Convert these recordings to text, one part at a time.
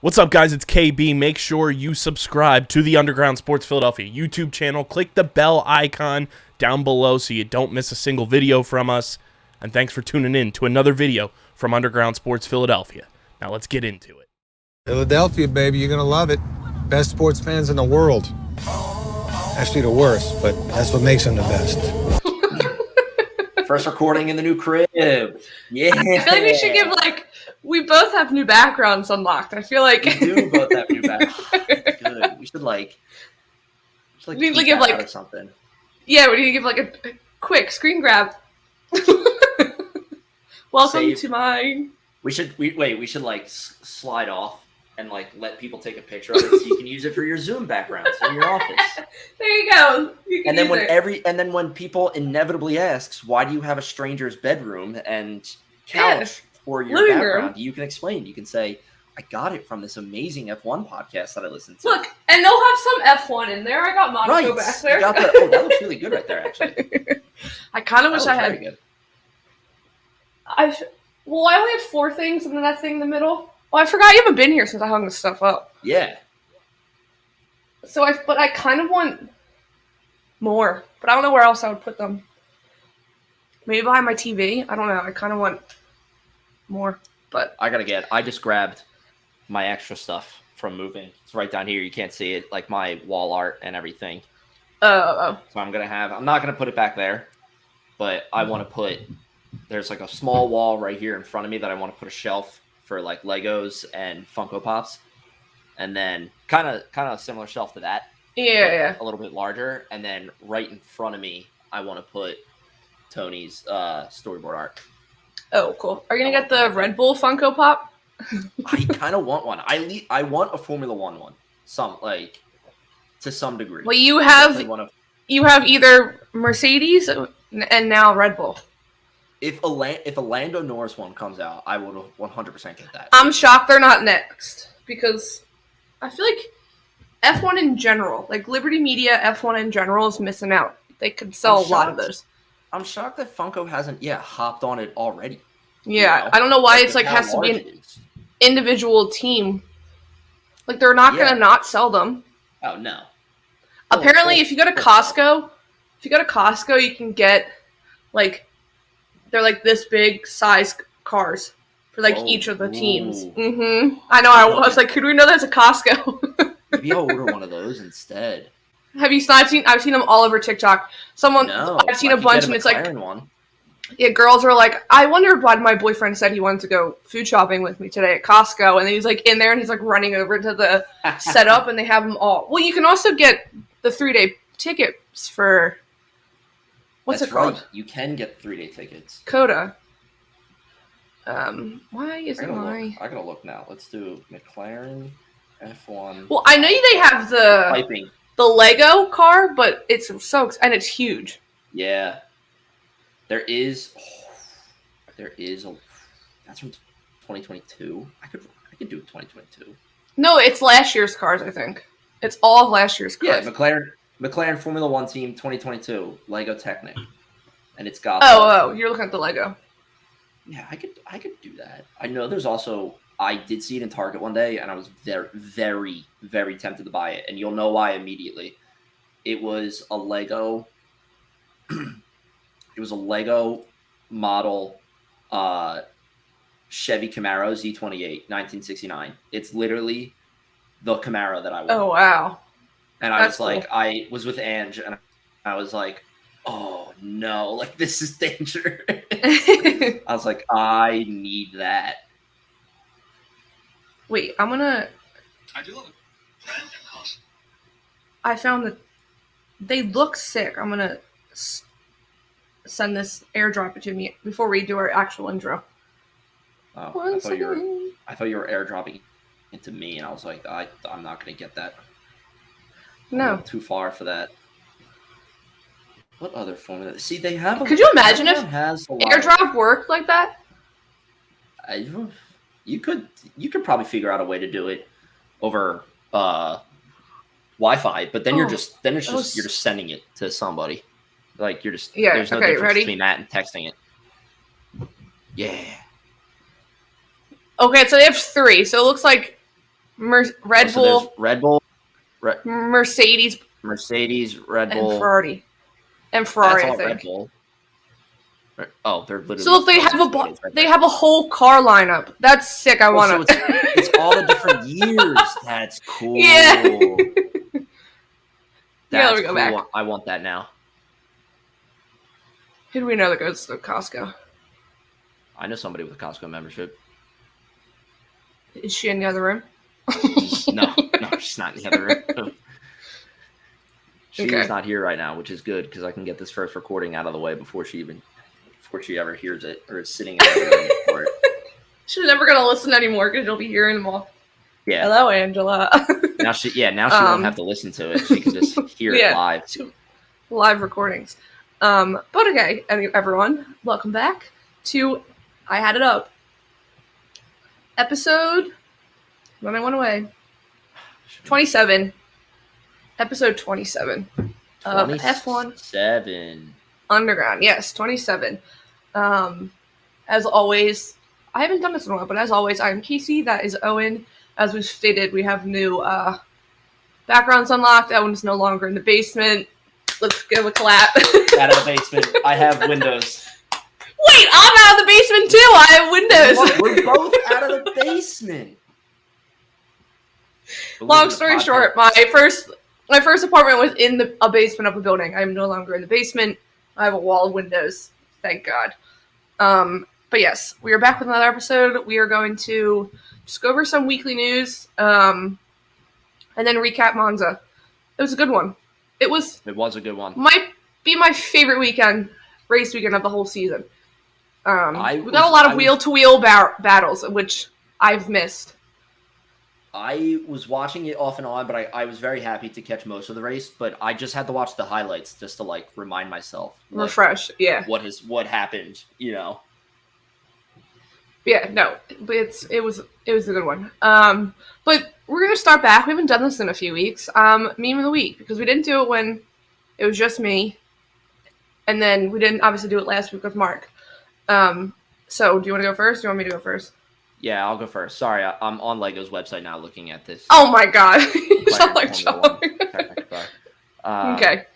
What's up, guys? It's KB. Make sure you subscribe to the Underground Sports Philadelphia YouTube channel. Click the bell icon down below so you don't miss a single video from us. And thanks for tuning in to another video from Underground Sports Philadelphia. Now let's get into it. Philadelphia, baby, you're gonna love it. Best sports fans in the world. Actually, the worst, but that's what makes them the best. First recording in the new crib. Yeah. I feel like we should give, we both have new backgrounds unlocked. I feel like we do both have new backgrounds. Good. We should we need to give or something. Yeah, we need to give a quick screen grab. Welcome to my. We should slide off and let people take a picture of it so you can use it for your Zoom backgrounds in your office. There you go. You can and then when people inevitably asks, why do you have a stranger's bedroom and couch for your living background? room. You can explain. You can say, I got it from this amazing F1 podcast that I listened to. Look, and they'll have some F1 in there. I got Monaco back there. That looks really good right there, actually. I kind of wish I had. Very good. I only had 4 things and then that thing in the middle. Oh, I forgot you haven't been here since I hung this stuff up. Yeah. So I kind of want more, but I don't know where else I would put them. Maybe behind my TV. I don't know. I kind of want more, but I just grabbed my extra stuff from moving. It's right down here. You can't see it, like my wall art and everything. Oh. So I'm not gonna put it back there, but I want to put. There's a small wall right here in front of me that I want to put a shelf for Legos and Funko Pops, and then kind of a similar shelf to that. Yeah. A little bit larger, and then right in front of me, I want to put Tony's storyboard art. Oh, cool. Are you gonna get the Red Bull Funko Pop? I kind of want one. I want a Formula One, to some degree. Well, you have either Mercedes and now Red Bull. If a Lando Norris one comes out, I would 100% get that. I'm shocked they're not next because I feel like F1 in general, Liberty Media F1 in general, is missing out. They could sell a lot of those. I'm shocked that Funko hasn't hopped on it already. Yeah, I don't know why it's has to be an individual team. They're not gonna not sell them. Oh no. Apparently, if you go to Costco, you can get they're this big size cars for each of the teams. Mm-hmm. I know. I was like, could we know there's a Costco? Maybe I'll order one of those instead. Have you? I've seen them all over TikTok. I've seen a bunch, and it's one. Yeah, girls are like, I wonder why my boyfriend said he wanted to go food shopping with me today at Costco, and then he's in there and he's running over to the setup, and they have them all. Well, you can also get the 3-day tickets for what's That's it called? Right. You can get 3-day tickets. Coda. Why isn't my? I gotta look now. Let's do McLaren F1. Well, I know they have Piping. the Lego car, but it's and it's huge. Yeah. There is that's from 2022. I could do 2022. No, it's last year's cars, I think. It's all of last year's cars. Yeah, McLaren Formula 1 team 2022, Lego Technic. And it's got you're looking at the Lego. Yeah, I could do that. I know there's also I did see it in Target one day and I was very, very, very tempted to buy it, and you'll know why immediately. It was a Lego model Chevy Camaro Z28, 1969. It's literally the Camaro that I want. Oh, wow. And I I was with Ange, and I was like, oh, no, this is dangerous. I was like, I need that. Wait, I do love it. I found that they look sick. I'm going to send this, airdrop it to me before we do our actual intro. Oh, I thought you were airdropping it to me, and I was like, I'm not going to get that. No. I'm too far for that. What other formula? See, they have. Could you imagine if airdrop worked like that? You could probably figure out a way to do it over Wi-Fi, but then you're just sending it to somebody. There's no difference between that and texting it. Yeah. Okay, so they have 3. So it looks like Red So there's Bull, Red Bull, Mercedes, Red and Bull. Ferrari. And That's Ferrari, I all Red think. Bull. Oh, they're literally. So if they have Mercedes right they there. have a whole car lineup. That's sick. I want So to. it's all the different years. That's cool. Yeah. That's let me go cool. back. I want that now. Who do we know that goes to Costco? I know somebody with a Costco membership. Is she in the other room? No, she's not in the other room. She Okay. is not here right now, which is good because I can get this first recording out of the way before she ever hears it or is sitting in the room for it. She's never gonna listen anymore because you'll be hearing them all. Yeah. Hello, Angela. Now she won't have to listen to it. She can just hear it live. Live recordings. But okay, everyone, welcome back to I Had It Up. Episode when I went away. 27. Episode 27 of F1 7 Underground. Yes, 27. As always, I haven't done this in a while, but as always, I'm Casey. That is Owen. As we've stated, we have new backgrounds unlocked. Owen's no longer in the basement. Let's give a clap. Out of the basement. I have windows. Wait, I'm out of the basement too. I have windows. We're both out of the basement. Long story short, my first apartment was in a basement of a building. I'm no longer in the basement. I have a wall of windows. Thank God. But yes, we are back with another episode. We are going to just go over some weekly news, and then recap Monza. It was a good one. It was a good one. Might be my favorite race weekend of the whole season. We got a lot of wheel-to-wheel battles, which I've missed. I was watching it off and on, but I was very happy to catch most of the race. But I just had to watch the highlights just to remind myself, Refresh, yeah. What happened, Yeah, no, but it was a good one. But we're gonna start back. We haven't done this in a few weeks. Meme of the week, because we didn't do it when it was just me, and then we didn't obviously do it last week with Mark. So do you want to go first? Do you want me to go first? Yeah, I'll go first. Sorry, I'm on Lego's website now looking at this. Oh my God! You sound like John. Okay.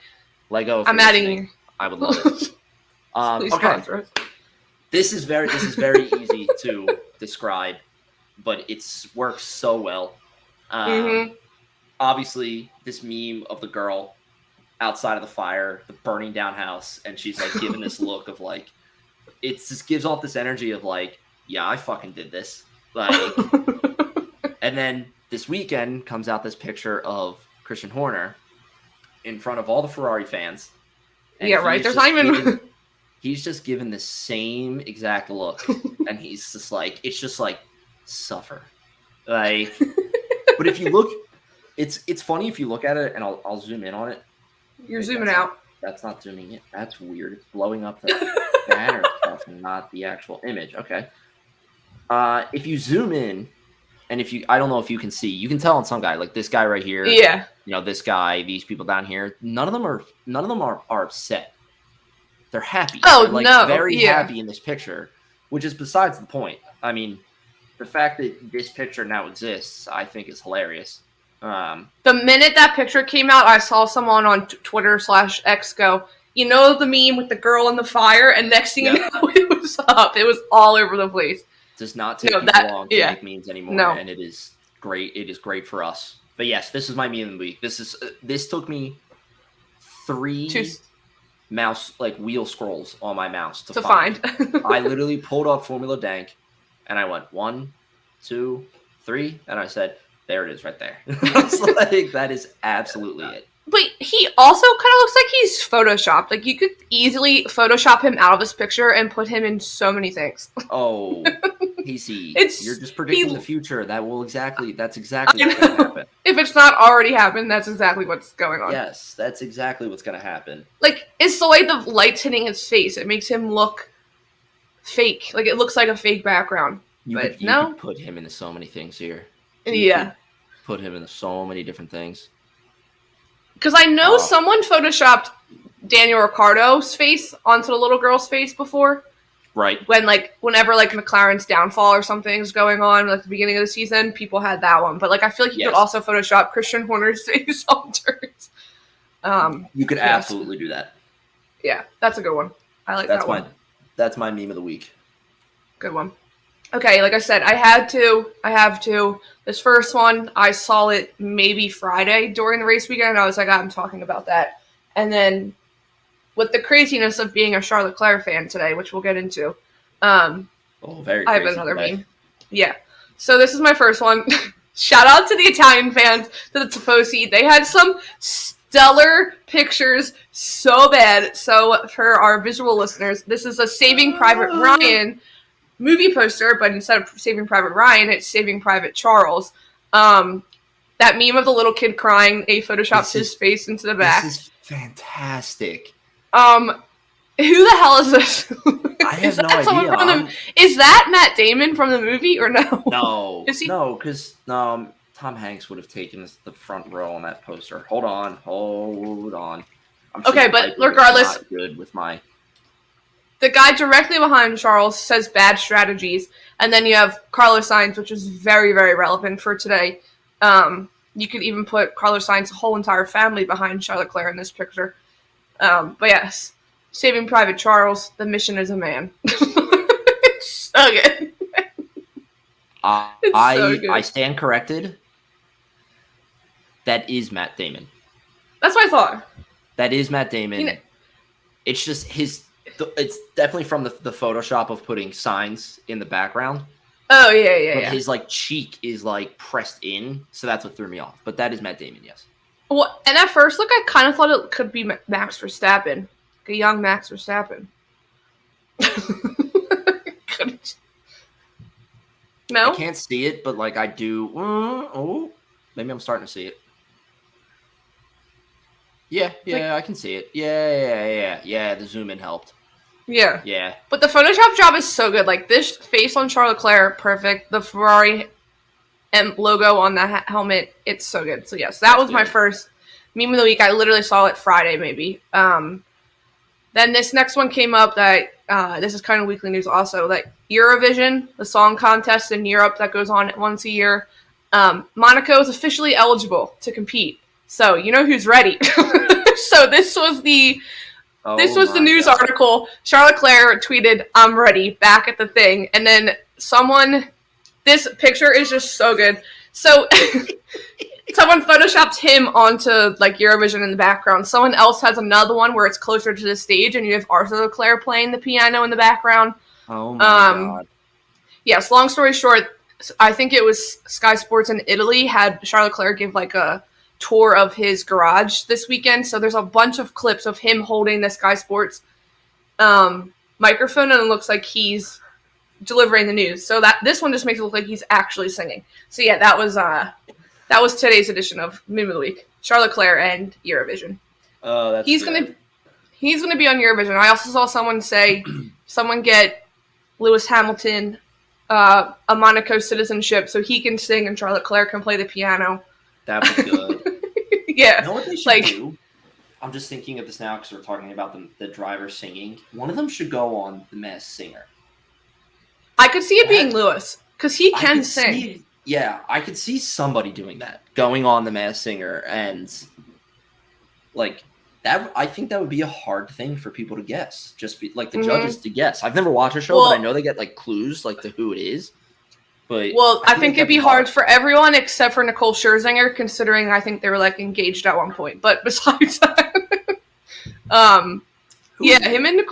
Lego. I'm adding. I would love it. Please okay. sponsor us. This is very easy to describe, but it works so well. Obviously, this meme of the girl outside of the fire, the burning down house, and she's giving this look of it just gives off this energy of yeah, I fucking did this. And then this weekend comes out this picture of Christian Horner in front of all the Ferrari fans. Yeah, right. There's not even. He's just given the same exact look, and he's just it's just suffer. But if you look, it's funny if you look at it, and I'll zoom in on it. You're zooming out. That's not zooming in. That's weird. It's blowing up the banner stuff, and not the actual image. Okay. If you zoom in, and I don't know if you can see, you can tell on some guy, this guy right here. Yeah. This guy, these people down here. None of them are upset. They're happy. Oh, They're no. Very happy in this picture, which is besides the point. I mean, the fact that this picture now exists, I think, is hilarious. The minute that picture came out, I saw someone on Twitter/X go, the meme with the girl in the fire, and next thing you know, it was up. It was all over the place. It does not take people long to make memes anymore, and it is great. It is great for us. But yes, this is my meme of the week. This took me 3 mouse wheel scrolls on my mouse to find. I literally pulled up Formula Dank, and I went 1, 2, 3, and I said, "There it is, right there." That is absolutely it. But he also kind of looks like he's photoshopped. You could easily Photoshop him out of this picture and put him in so many things. Oh, PC, you're just predicting the future. That's exactly what's going to happen. If it's not already happened, that's exactly what's going on. Yes, that's exactly what's going to happen. It's the way the light's hitting his face. It makes him look fake. It looks like a fake background. You could put him into so many things here. Put him into so many different things. Because I know someone photoshopped Daniel Ricciardo's face onto the little girl's face before. Right. Whenever McLaren's downfall or something is going on, like the beginning of the season, people had that one. But I feel like you could also Photoshop Christian Horner's face on turns. You could absolutely do that. Yeah, that's a good one. I like that one. That's my meme of the week. Good one. Okay, like I said, I have to. This first one, I saw it maybe Friday during the race weekend, and I was like, I'm talking about that. And then with the craziness of being a Charles Leclerc fan today, which we'll get into, very I have another meme. Yeah. So this is my first one. Shout out to the Italian fans, to the Tifosi. They had some stellar pictures, so bad. So for our visual listeners, this is a Saving Private Ryan movie poster, but instead of Saving Private Ryan, it's Saving Private Charles. That meme of the little kid crying, they photoshopped his face into the back. This is fantastic. Who the hell is this? I have no idea. Is that Matt Damon from the movie or no? No. Is he? No, because Tom Hanks would have taken the front row on that poster. Hold on. I'm sure okay, but regardless, not good with my. The guy directly behind Charles says bad strategies, and then you have Carlos Sainz, which is very, very relevant for today. You could even put Carlos Sainz's whole entire family behind Charles Leclerc in this picture. But yes, Saving Private Charles, the mission is a man. It's so good. I stand corrected. That is Matt Damon. That's what I thought. That is Matt Damon. It's just it's definitely from the Photoshop of putting signs in the background. Oh, yeah. His cheek is pressed in, so that's what threw me off. But that is Matt Damon, yes. Well, and at first look, I kind of thought it could be Max Verstappen. A young Max Verstappen. No? I can't see it, but I do. Maybe I'm starting to see it. Yeah, I can see it. Yeah, the zoom in helped. Yeah. But the Photoshop job is so good. This face on Charles Leclerc, perfect. The Ferrari logo on the helmet, it's so good. So yes, that was my first meme of the week. I literally saw it Friday, maybe. Then this next one came up that this is kind of weekly news also, that Eurovision, the song contest in Europe that goes on once a year, Monaco is officially eligible to compete. So you know who's ready. So this was the news article. Charles Leclerc tweeted, "I'm ready," back at the thing. And then this picture is just so good. So someone photoshopped him onto Eurovision in the background. Someone else has another one where it's closer to the stage and you have Arthur Leclerc playing the piano in the background. Oh my God. Yes, long story short, I think it was Sky Sports in Italy had Charles Leclerc give a tour of his garage this weekend. So there's a bunch of clips of him holding the Sky Sports microphone, and it looks like he's delivering the news. So this one just makes it look like he's actually singing. So yeah, that was today's edition of Meme of the Week. Charles Leclerc and Eurovision. Oh, that's he's gonna be on Eurovision. I also saw someone get Lewis Hamilton a Monaco citizenship so he can sing and Charles Leclerc can play the piano. That would be good. Yeah. You know what they should do? I'm just thinking of this now because we're talking about the driver singing. One of them should go on The Masked Singer. I could see it being Lewis because he can sing. I could see somebody doing that, going on The Masked Singer, and that. I think that would be a hard thing for people to guess. Just be the judges to guess. I've never watched a show, but I know they get clues to who it is. But I think it'd be hard for everyone except for Nicole Scherzinger, considering I think they were engaged at one point. But besides that, him and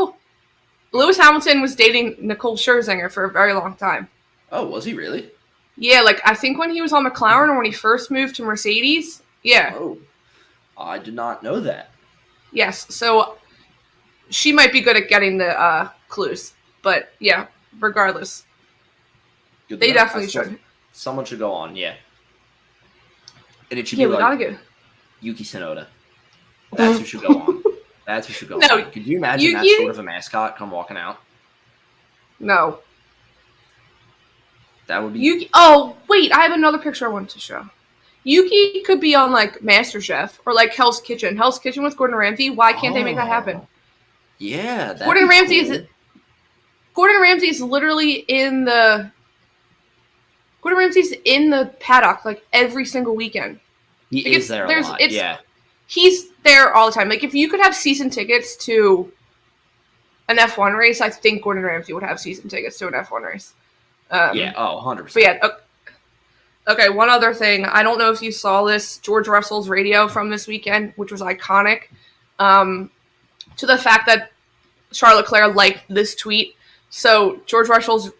Lewis Hamilton was dating Nicole Scherzinger for a very long time. Oh, was he really? Yeah, I think when he was on McLaren or when he first moved to Mercedes. Yeah. Oh, I did not know that. Yes, so she might be good at getting the clues, but yeah, regardless. They definitely should. Someone should go on, yeah. And it should be we gotta go. Yuki Tsunoda. That's who should go on. That's who should go on. Could you imagine that sort of a mascot come walking out? No. That would be... Yuki. Oh, wait, I have another picture I wanted to show. Yuki could be on MasterChef or Hell's Kitchen. Hell's Kitchen with Gordon Ramsay. Why can't they make that happen? Yeah, Gordon Ramsay is Gordon Ramsay's literally in the paddock like every single weekend. He Like, is there a lot. Yeah. He's there all the time. Like, if you could have season tickets to an F1 race, I think Gordon Ramsay would have season tickets to an F1 race. Yeah. Oh, 100%. But yeah. Okay, one other thing. I don't know if you saw this, George Russell's radio from this weekend, which was iconic, to the fact that Charles Leclerc liked this tweet. So George Russell's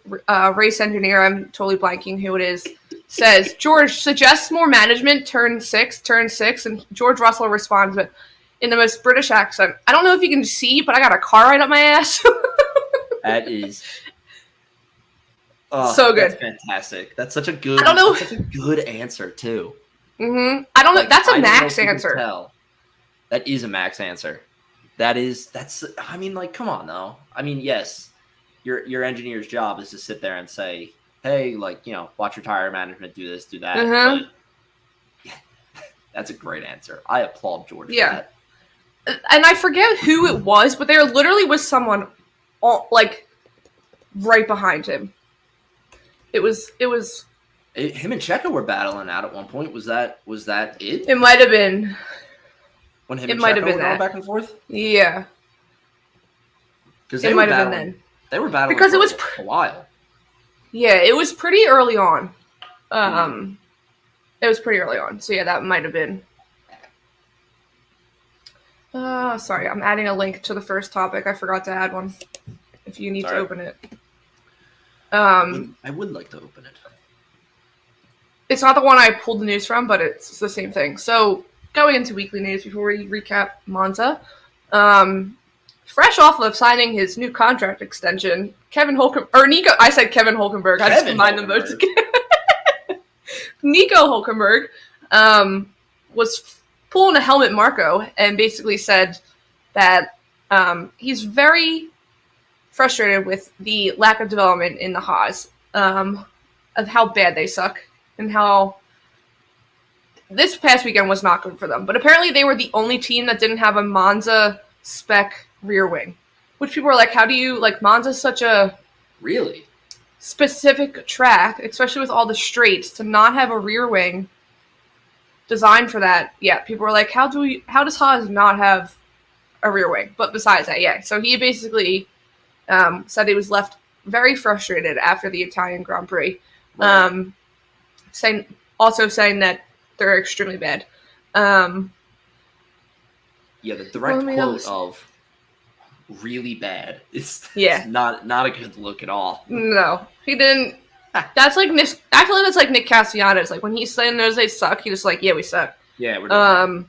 race engineer, I'm totally blanking who it is, says, George suggests more management, turn six, and George Russell responds with, in the most British accent, I don't know if you can see, but I got a car right up my ass. That is so good. That's fantastic. That's such a good. I don't know. Such a good answer too. Mm-hmm. I don't know. Like, That's a I don't know Max if you can answer. tell. That is a Max answer. That's. I mean, like, come on, though. I mean, yes, your engineer's job is to sit there and say, hey, like, watch your tire management, do this, do that. Uh-huh. But yeah, that's a great answer. I applaud George for Yeah. that. And I forget who it was, but there literally was someone, like, right behind him. It was. Him and Checo were battling out at one point. Was that it? It might have been. When him It and might Checo have been were going that. back and forth? Yeah. Because It might have been then. They were battling Because for it was a while. Yeah, it was pretty early on. It was pretty early on. So yeah, that might have been. Sorry, I'm adding a link to the first topic. I forgot to add one. If you need Sorry. to open it. I would like to open it. It's not the one I pulled the news from, but it's the same thing. So, going into weekly news before we recap Monza. Fresh off of signing his new contract extension, I said Kevin Hulkenberg. I just combined them both together. Nico Hulkenberg was pulling a helmet Marco and basically said that he's very frustrated with the lack of development in the Haas, of how bad they suck and how this past weekend was not good for them. But apparently they were the only team that didn't have a Monza spec rear wing, which people were like, how do you, like, Monza's such a Really? specific track, especially with all the straights, to not have a rear wing designed for that. Yeah, people were like, how does Haas not have a rear wing? But besides that, yeah. So he basically said he was left very frustrated after the Italian Grand Prix, Right. saying that they're extremely bad. Yeah, the direct Well, I mean, quote of really bad is Yeah. not a good look at all. No, he didn't. That's like Nick. I feel like that's like Nick Castellanos. Like when he's saying those they suck, he's just like, yeah, we suck. Yeah, we're doing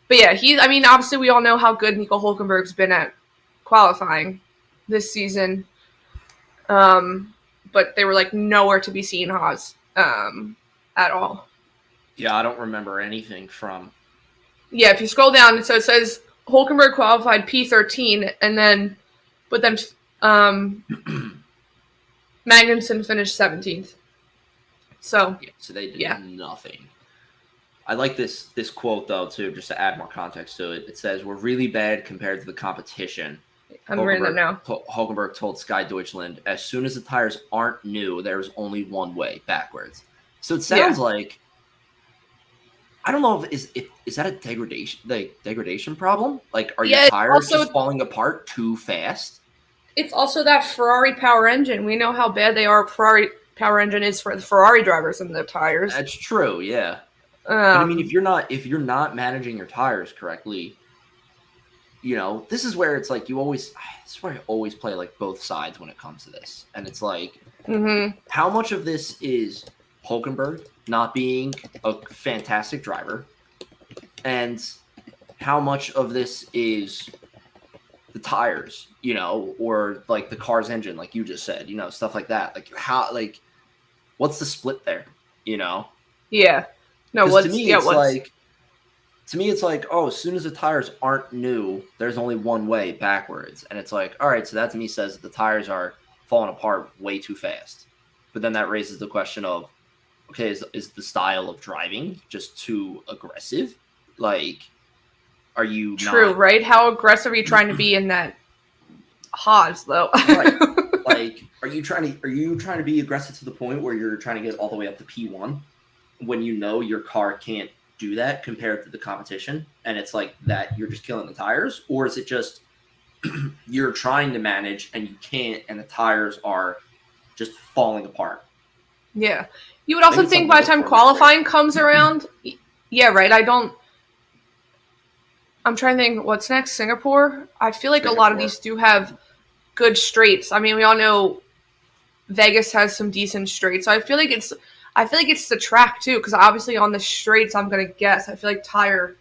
But yeah, I mean, obviously we all know how good Nico Hulkenberg's been at qualifying this season. But they were like nowhere to be seen, Haas, at all. Yeah, I don't remember anything from. Yeah, if you scroll down, so it says Hulkenberg qualified P13, but then Magnussen finished 17th. So Yeah, so they did Yeah. nothing. I like this quote though too, just to add more context to it. It says, "We're really bad compared to the competition." I'm reading it now. Hulkenberg told Sky Deutschland, "As soon as the tires aren't new, there is only one way, backwards." So it sounds like, I don't know if that a degradation problem? Like, are Yeah, your it's tires also- just falling apart too fast? It's also that Ferrari power engine. We know how bad they are. Ferrari power engine is for the Ferrari drivers and their tires. That's true, yeah. But I mean, if you're not managing your tires correctly, this is where it's like this is where I always play like both sides when it comes to this, and it's like, how much of this is Hulkenberg not being a fantastic driver, and how much of this is the tires, or like the car's engine, like you just said, stuff like that. Like what's the split there, Yeah. No, 'Cause what's to me, it's like, oh, as soon as the tires aren't new, there's only one way, backwards. And it's like, all right, so that to me says that the tires are falling apart way too fast. But then that raises the question of, okay, is the style of driving just too aggressive? Like, are you true, not, right? How aggressive are you trying to be in that Haas, though? Right. Like, like, are you trying to be aggressive to the point where you're trying to get all the way up to P1 when you know your car can't do that compared to the competition, and it's like that you're just killing the tires? Or is it just you're trying to manage and you can't, and the tires are just falling apart? Yeah. You would also think by the time qualifying comes around, yeah, right. I'm trying to think what's next. Singapore? I feel like a lot of these do have good straights. I mean, we all know Vegas has some decent straights. So I feel like it's the track too, because obviously on the straights, I'm gonna guess, I feel like tire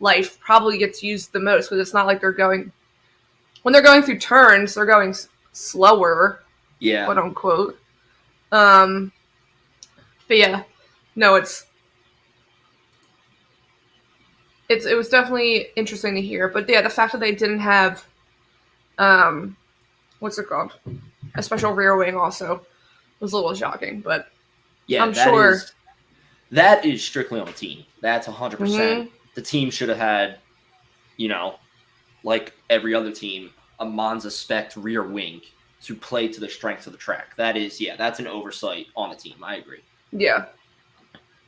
life probably gets used the most, because it's not like when they're going through turns, they're going slower, quote unquote. But yeah, no, it was definitely interesting to hear. But yeah, the fact that they didn't have, what's it called, a special rear wing also was a little shocking. But yeah, I'm sure that is strictly on the team. That's 100%. Mm-hmm. The team should have had, like every other team, a Monza spec rear wing to play to the strengths of the track. That's an oversight on the team. I agree. Yeah.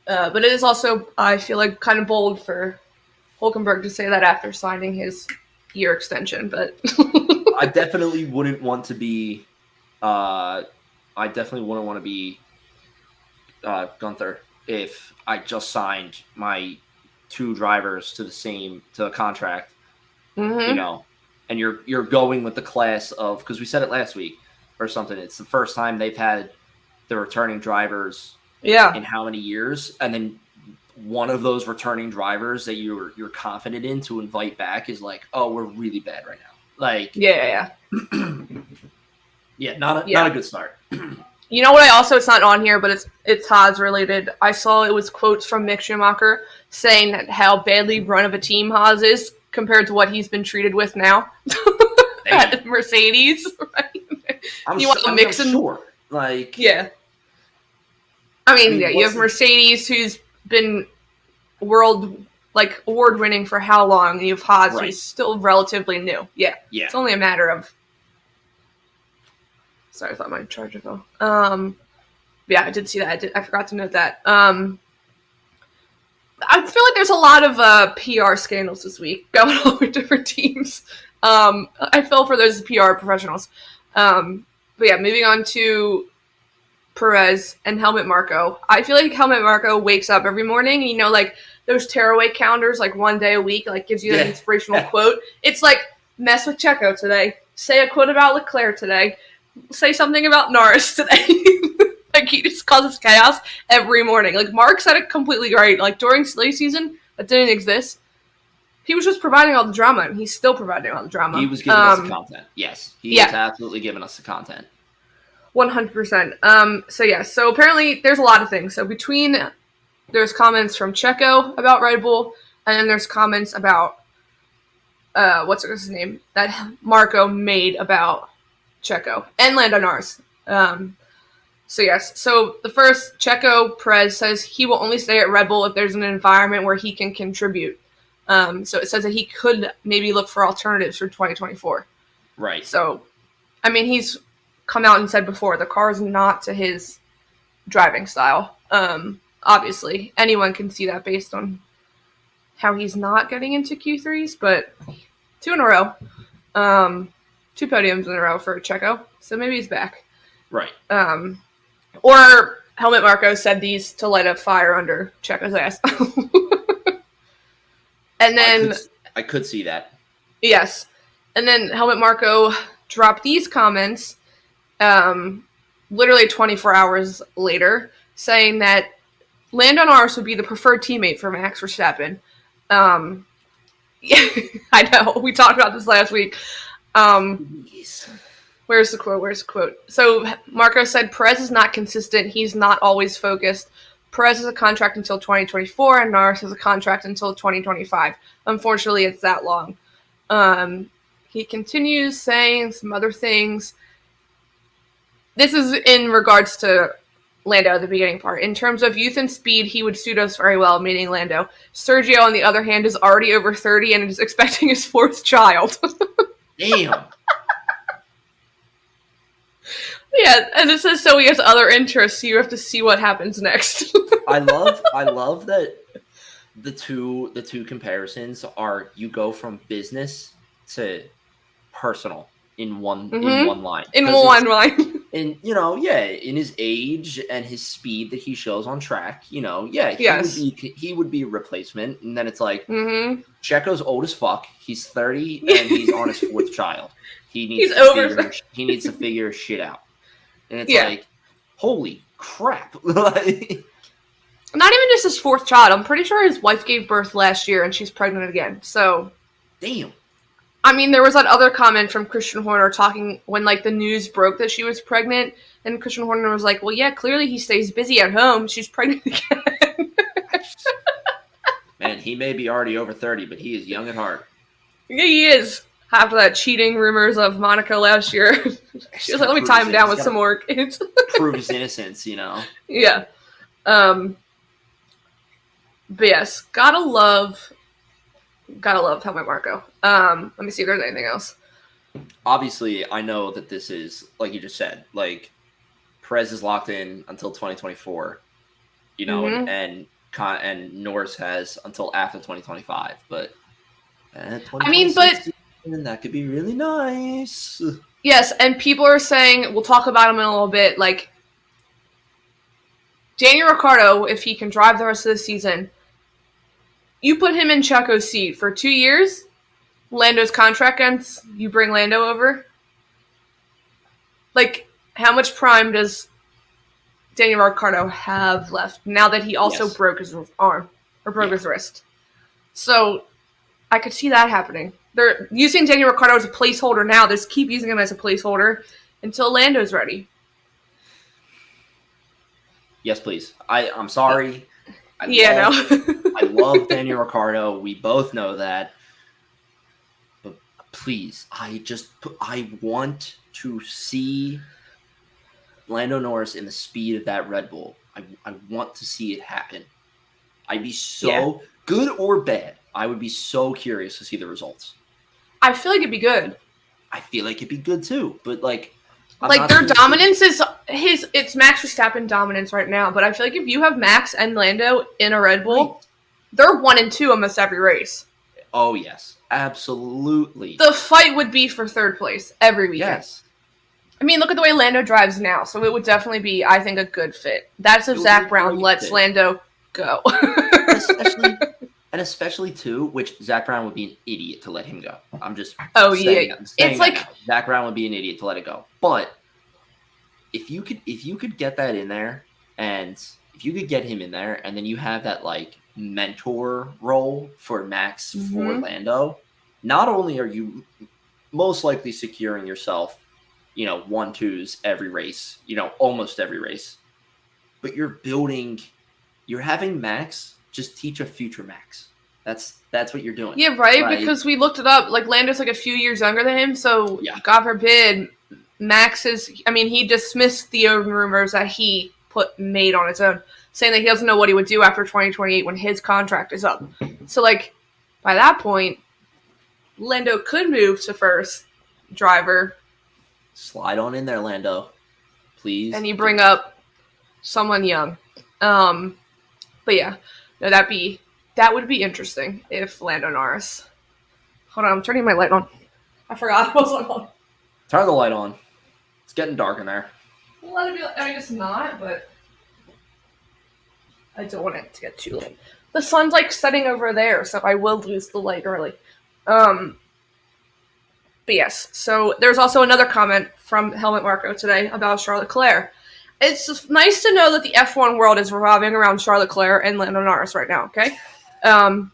But it is also, I feel like, kind of bold for Hülkenberg to say that after signing his year extension. But I definitely wouldn't want to be Gunther if I just signed my two drivers to the contract, mm-hmm. And you're going with the class of, because we said it last week or something, it's the first time they've had the returning drivers in how many years, and then one of those returning drivers that you're confident in to invite back is like, oh, we're really bad right now. Like, yeah. Not a good start. You know what? It's not on here, but it's Haas related. I saw it was quotes from Mick Schumacher saying that how badly run of a team Haas is compared to what he's been treated with now at Mercedes. Right? I'm sure. Like, yeah. I mean, you have Mercedes, who's been world award-winning for how long, and you have Haas, who's still relatively new. Yeah. It's only a matter of... Sorry, I thought my charger fell. Yeah, I did see that. I forgot to note that. I feel like there's a lot of PR scandals this week going on with different teams. I feel for those PR professionals. But yeah, moving on to Perez and Helmut Marko. I feel like Helmut Marko wakes up every morning, those tearaway counters, one day a week, gives you an inspirational quote. It's like, mess with Checo today. Say a quote about Leclerc today. Say something about Norris today. He just causes chaos every morning. Mark said it completely right. During silly season, that didn't exist. He was just providing all the drama, and he's still providing all the drama. He was giving us the content. Yes, he is absolutely giving us the content. 100%. So apparently there's a lot of things. So there's comments from Checo about Red Bull, and then there's comments about what's his name that Marco made about Checo and Lando Norris. So the first, Checo Perez says he will only stay at Red Bull if there's an environment where he can contribute. So it says that he could maybe look for alternatives for 2024. Right. So, I mean, he's come out and said before, the car is not to his driving style. Obviously, anyone can see that based on how he's not getting into Q3s, but 2 in a row. 2 podiums in a row for Checo, so maybe he's back. Right. Or Helmut Marko said these to light a fire under Checo's ass. And then... I could see that. Yes. And then Helmut Marko dropped these comments literally 24 hours later, saying that Lando Norris would be the preferred teammate for Max Verstappen. Yeah, I know. We talked about this last week. Where's the quote? So Marco said, Perez is not consistent. He's not always focused. Perez has a contract until 2024, and Norris has a contract until 2025. Unfortunately, it's that long. He continues saying some other things. This is in regards to Lando at the beginning part. In terms of youth and speed, he would suit us very well, meaning Lando. Sergio, on the other hand, is already over 30 and is expecting his 4th child. Damn. Yeah, and it says so he has other interests, so you have to see what happens next. I love that the two comparisons are you go from business to personal in one line. In one line. And in his age and his speed that he shows on track, he would be a replacement. And then it's like Checo's old as fuck. He's 30 and he's on his fourth child. He needs to figure shit out. And it's like, holy crap. Not even just his fourth child. I'm pretty sure his wife gave birth last year and she's pregnant again. So damn. I mean, there was that other comment from Christian Horner talking when, like, the news broke that she was pregnant, and Christian Horner was like, well, yeah, clearly he stays busy at home. She's pregnant again. Man, he may be already over 30, but he is young at heart. Yeah, he is. After that cheating rumors of Monica last year. She was like, let me tie him down with some more kids. Prove his innocence, Yeah. But yes, gotta love Helmut Marko. Let me see if there's anything else. Obviously, I know that this is, like you just said, like, Perez is locked in until 2024, and Norris has until after 2025. But I mean, but that could be really nice. Yes, and people are saying, we'll talk about him in a little bit, like, Daniel Ricciardo, if he can drive the rest of the season, you put him in Checo's seat for 2 years, Lando's contract ends, you bring Lando over. Like, how much prime does Daniel Ricciardo have left now that he also broke his arm, or broke his wrist? So, I could see that happening. They're using Daniel Ricciardo as a placeholder now. They just keep using him as a placeholder until Lando's ready. Yes, please. I'm sorry. I love Daniel Ricciardo. We both know that. But please, I want to see Lando Norris in the speed of that Red Bull. I want to see it happen. I'd be so good or bad. I would be so curious to see the results. I feel like it'd be good. I feel like it'd be good too, but like their dominance is it's Max Verstappen dominance right now, but I feel like if you have Max and Lando in a Red Bull, they're 1 and 2 almost every race. Oh yes, absolutely. The fight would be for third place every weekend. Yes. I mean, look at the way Lando drives now, so it would definitely be, I think, a good fit. That's if Zach Brown lets Lando go. Especially too, which Zach Brown would be an idiot to let him go. I'm just it's like Zach Brown would be an idiot to let it go. But if you could get that in there, and if you could get him in there, and then you have that like mentor role for Max for Lando, not only are you most likely securing yourself, 1-2s every race, almost every race, but you're having Max just teach a future Max. That's what you're doing. Yeah, right? Because we looked it up. Like, Lando's like a few years younger than him, so God forbid, Max he dismissed the Owen rumors that he made on his own, saying that he doesn't know what he would do after 2028 when his contract is up. So, like, by that point, Lando could move to first driver. Slide on in there, Lando. Please. And you bring up someone young. But yeah. No, that would be interesting if Lando Norris. Hold on, I'm turning my light on. I forgot it was on. Turn the light on. It's getting dark in there. Let it be. I mean, it's not, but I don't want it to get too late. The sun's like setting over there, so I will lose the light early. But yes, so there's also another comment from Helmut Marko today about Charles Leclerc. It's just nice to know that the F1 world is revolving around Charles Leclerc and Lando Norris right now, okay? I'm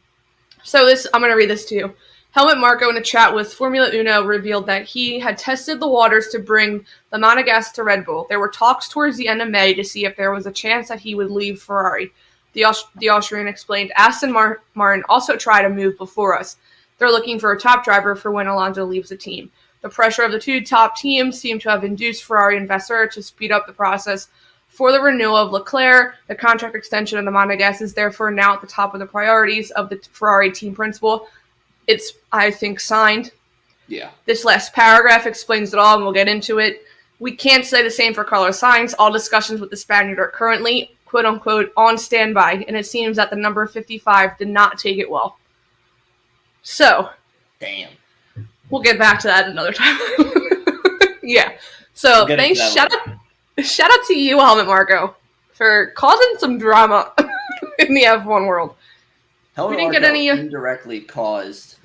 going to read this to you. Helmut Marko, in a chat with Formula Uno, revealed that he had tested the waters to bring the Monegasque to Red Bull. There were talks towards the end of May to see if there was a chance that he would leave Ferrari. The Austrian explained, Aston Martin also tried a move before us. They're looking for a top driver for when Alonso leaves the team. The pressure of the two top teams seemed to have induced Ferrari investor to speed up the process for the renewal of Leclerc. The contract extension of the Monegasque is therefore now at the top of the priorities of the Ferrari team principal. It's, I think, signed. Yeah. This last paragraph explains it all, and we'll get into it. we can't say the same for Carlos Sainz. All discussions with the Spaniard are currently, quote-unquote, on standby, and it seems that the number 55 did not take it well. So, Damn. we'll get back to that another time. Yeah. So, thanks. Shout out to you, Helmut Marko, for causing some drama in the F1 world. Helmut Marko get any indirectly caused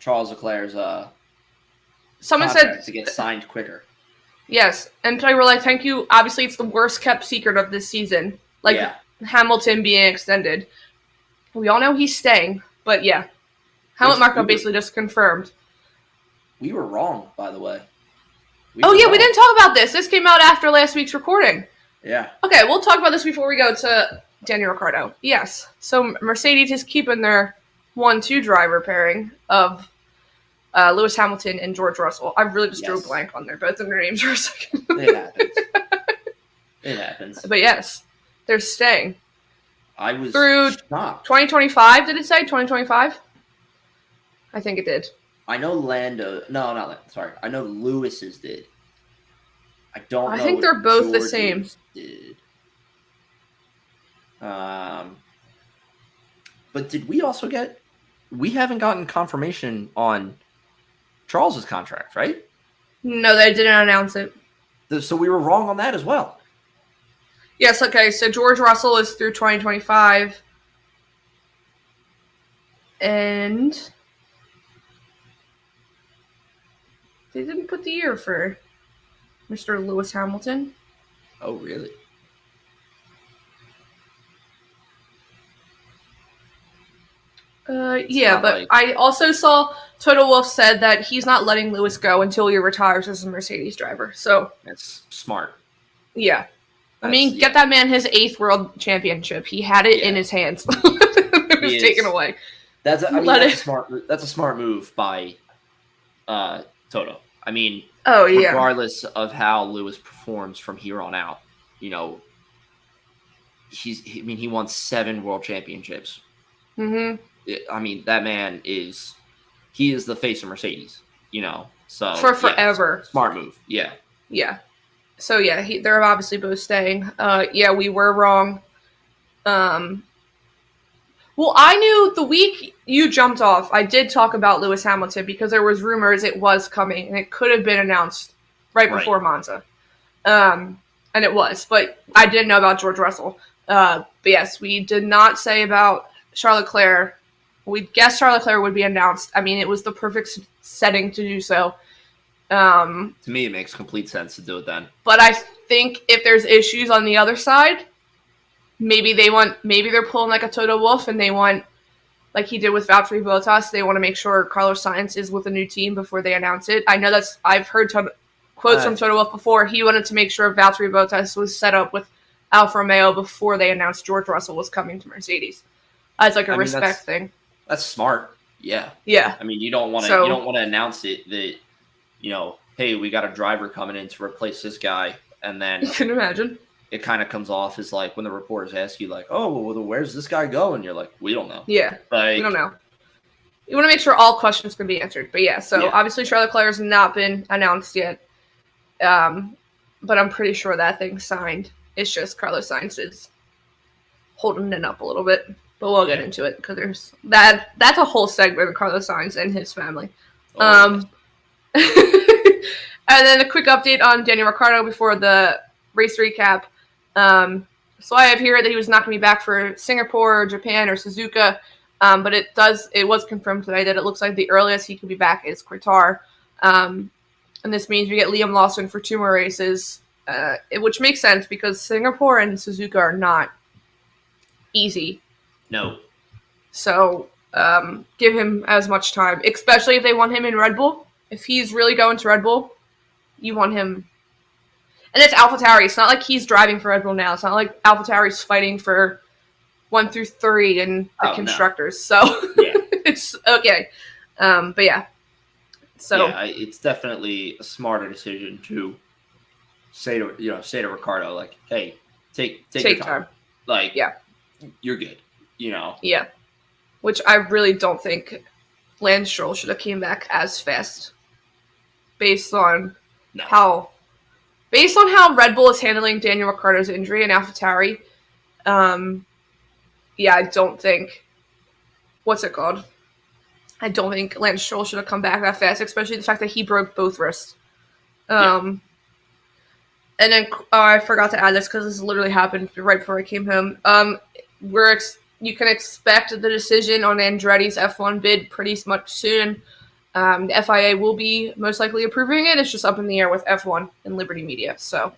Charles Leclerc's someone said to get signed quicker. Yes, and they were like, "Thank you." Obviously, it's the worst kept secret of this season. Like Hamilton being extended. We all know he's staying, but yeah, Helmut Marko basically just confirmed. We were wrong, by the way. We didn't talk about this. This came out after last week's recording. Yeah. Okay, we'll talk about this before we go to Daniel Ricciardo. Yes. So Mercedes is keeping their 1-2 driver pairing of Lewis Hamilton and George Russell. I really just drew a blank on both of their names for a second. It happens. It happens. But yes, they're staying. I was through shocked. 2025, did it say? 2025? I think it did. I know Lando. No, not Lando. Sorry. I know Lewis's did. I don't know. I think they're both the same. Did. But did we also get... We haven't gotten confirmation on Charles's contract, right? No, they didn't announce it. So we were wrong on that as well. Yes, okay. So George Russell is through 2025. And they didn't put the year for Mr. Lewis Hamilton. Oh, really? Yeah, but I also saw Toto Wolff said that he's not letting Lewis go until he retires as a Mercedes driver. So that's smart. Yeah. Get that man his 8th world championship. He had it in his hands. It was taken away. That's a smart move by Toto. Regardless of how Lewis performs from here on out, he won 7 world championships. Mm-hmm. That man is the face of Mercedes, so for forever. Yeah, smart move. Yeah. Yeah. So yeah, they're obviously both staying. We were wrong. Well, I knew the week you jumped off, I did talk about Lewis Hamilton because there was rumors it was coming and it could have been announced right before Monza. And it was, but I didn't know about George Russell. But yes, we did not say about Charles Leclerc. We guessed Charles Leclerc would be announced. It was the perfect setting to do so. To me, it makes complete sense to do it then. But I think if there's issues on the other side, maybe they're pulling like a Toto Wolff and they want, like he did with Valtteri Bottas, they want to make sure Carlos Sainz is with a new team before they announce it. I know I've heard quotes from Toto Wolff before. He wanted to make sure Valtteri Bottas was set up with Alfa Romeo before they announced George Russell was coming to Mercedes. As like a respect thing. That's smart. Yeah. Yeah. You don't want to announce it that, hey, we got a driver coming in to replace this guy, and then you can imagine it kind of comes off as like when the reporters ask you like, oh, well, where's this guy go? And you're like, we don't know. Yeah. We don't know. You want to make sure all questions can be answered. But yeah, obviously Charles Leclerc has not been announced yet. But I'm pretty sure that thing's signed. It's just Carlos Sainz is holding it up a little bit. But we'll get into it because there's that's a whole segment of Carlos Sainz and his family. And then a quick update on Daniel Ricciardo before the race recap. So I have here that he was not going to be back for Singapore or Japan or Suzuka, but it was confirmed today that it looks like the earliest he could be back is Qatar. And this means we get Liam Lawson for 2 more races, which makes sense because Singapore and Suzuka are not easy. No. So give him as much time, especially if they want him in Red Bull. If he's really going to Red Bull, you want him. And it's AlphaTauri. It's not like he's driving for Red Bull now. It's not like AlphaTauri's fighting for 1 through 3 in the constructors. No. So it's okay. But yeah. So it's definitely a smarter decision to say to Ricciardo, like, hey, take your time. Like, you're good. Yeah. Which I really don't think Lance Stroll should have came back as fast based on how based on how Red Bull is handling Daniel Ricciardo's injury and AlphaTauri, I don't think, what's it called? I don't think Lance Stroll should have come back that fast, especially the fact that he broke both wrists. And then I forgot to add this because this literally happened right before I came home. You can expect the decision on Andretti's F1 bid pretty much soon. The FIA will be most likely approving it. It's just up in the air with F1 and Liberty Media. So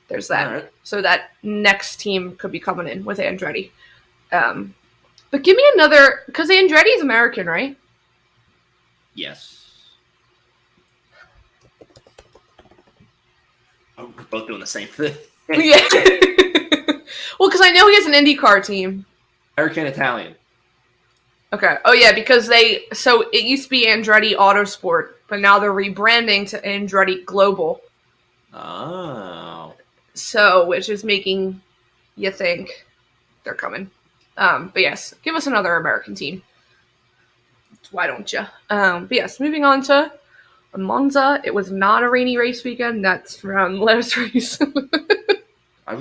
there's that. Right. So that next team could be coming in with Andretti. But give me another, because Andretti is American, right? Yes. Oh, we're both doing the same thing. Yeah. Well, because I know he has an IndyCar team. American Italian. Okay. Oh, yeah, because so it used to be Andretti Autosport, but now they're rebranding to Andretti Global. Oh. So, which is making you think they're coming. But yes, give us another American team. Why don't you? But yes, moving on to Monza. It was not a rainy race weekend. That's from last race. I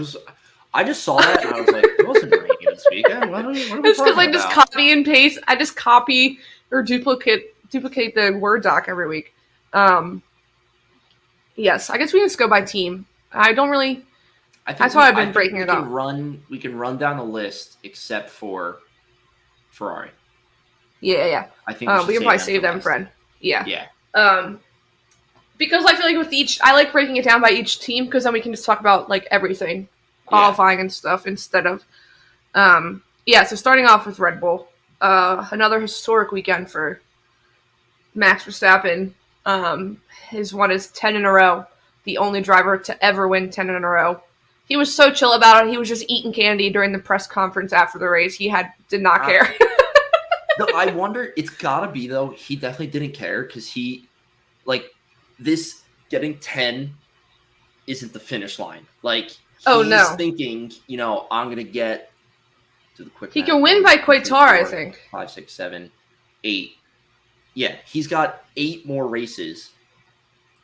just saw that and I was like, it wasn't raining this weekend. What are we It's because I just about? copy and paste. I just copy or duplicate the Word doc every week. Yes, I guess we can just go by team. I don't really. That's how I've been breaking it up. We can run down the list except for Ferrari. Yeah. I think We can probably save them, last. friend. Yeah. Yeah. Because I feel like with each, I like breaking it down by each team because then we can just talk about like everything, qualifying and stuff instead of, So starting off with Red Bull, another historic weekend for Max Verstappen. His one is 10 in a row, the only driver to ever win 10 in a row. He was so chill about it. He was just eating candy during the press conference after the race. He did not care. No, I wonder. It's gotta be though. He definitely didn't care because this getting 10 isn't the finish line. Like he's thinking, I'm gonna get to the quick. He can win by Qatar, I think. 5, 6, 7, 8. Yeah, he's got 8 more races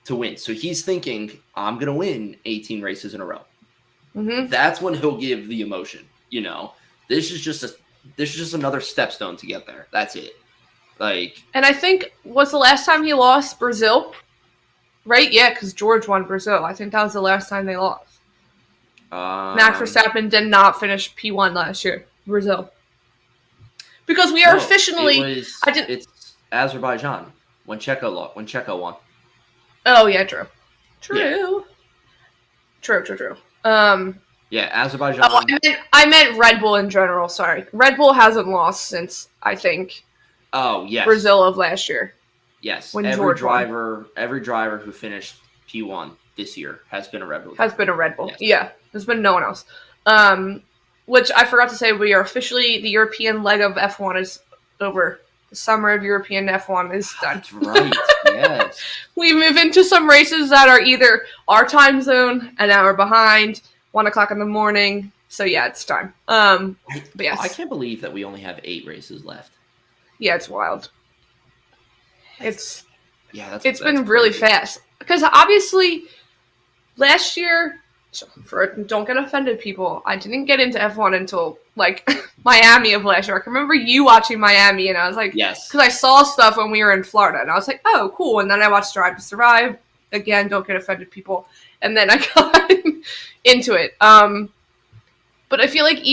to win. So he's thinking, I'm gonna win 18 races in a row. Mm-hmm. That's when he'll give the emotion. This is just another stepstone to get there. That's it. And I think was the last time he lost Brazil, right? Yeah, because George won Brazil. I think that was the last time they lost. Max Verstappen did not finish P1 last year, Brazil, because we are officially. It's Azerbaijan when Checo won. Oh yeah, true. Yeah. True. Yeah, Azerbaijan. Oh, I meant Red Bull in general. Sorry, Red Bull hasn't lost since I think. Oh yes. Brazil of last year. Yes, when every George driver who finished P1 this year has been a Red Bull. Has been a Red Bull. Yes. Yeah, there's been no one else. Which I forgot to say, we are officially the European leg of F1 is over. The summer of European F1 is done. That's right. Yes. We move into some races that are either our time zone, an hour behind, 1:00 in the morning. So yeah, it's time. But yes. I can't believe that we only have 8 races left. Yeah, it's wild. It's been really fast because obviously last year. Don't get offended, people. I didn't get into F1 until Miami of last year. I can remember you watching Miami, and I was like, yes, because I saw stuff when we were in Florida, and I was like, oh, cool. And then I watched Drive to Survive. Again, don't get offended, people. And then I got into it. But I feel like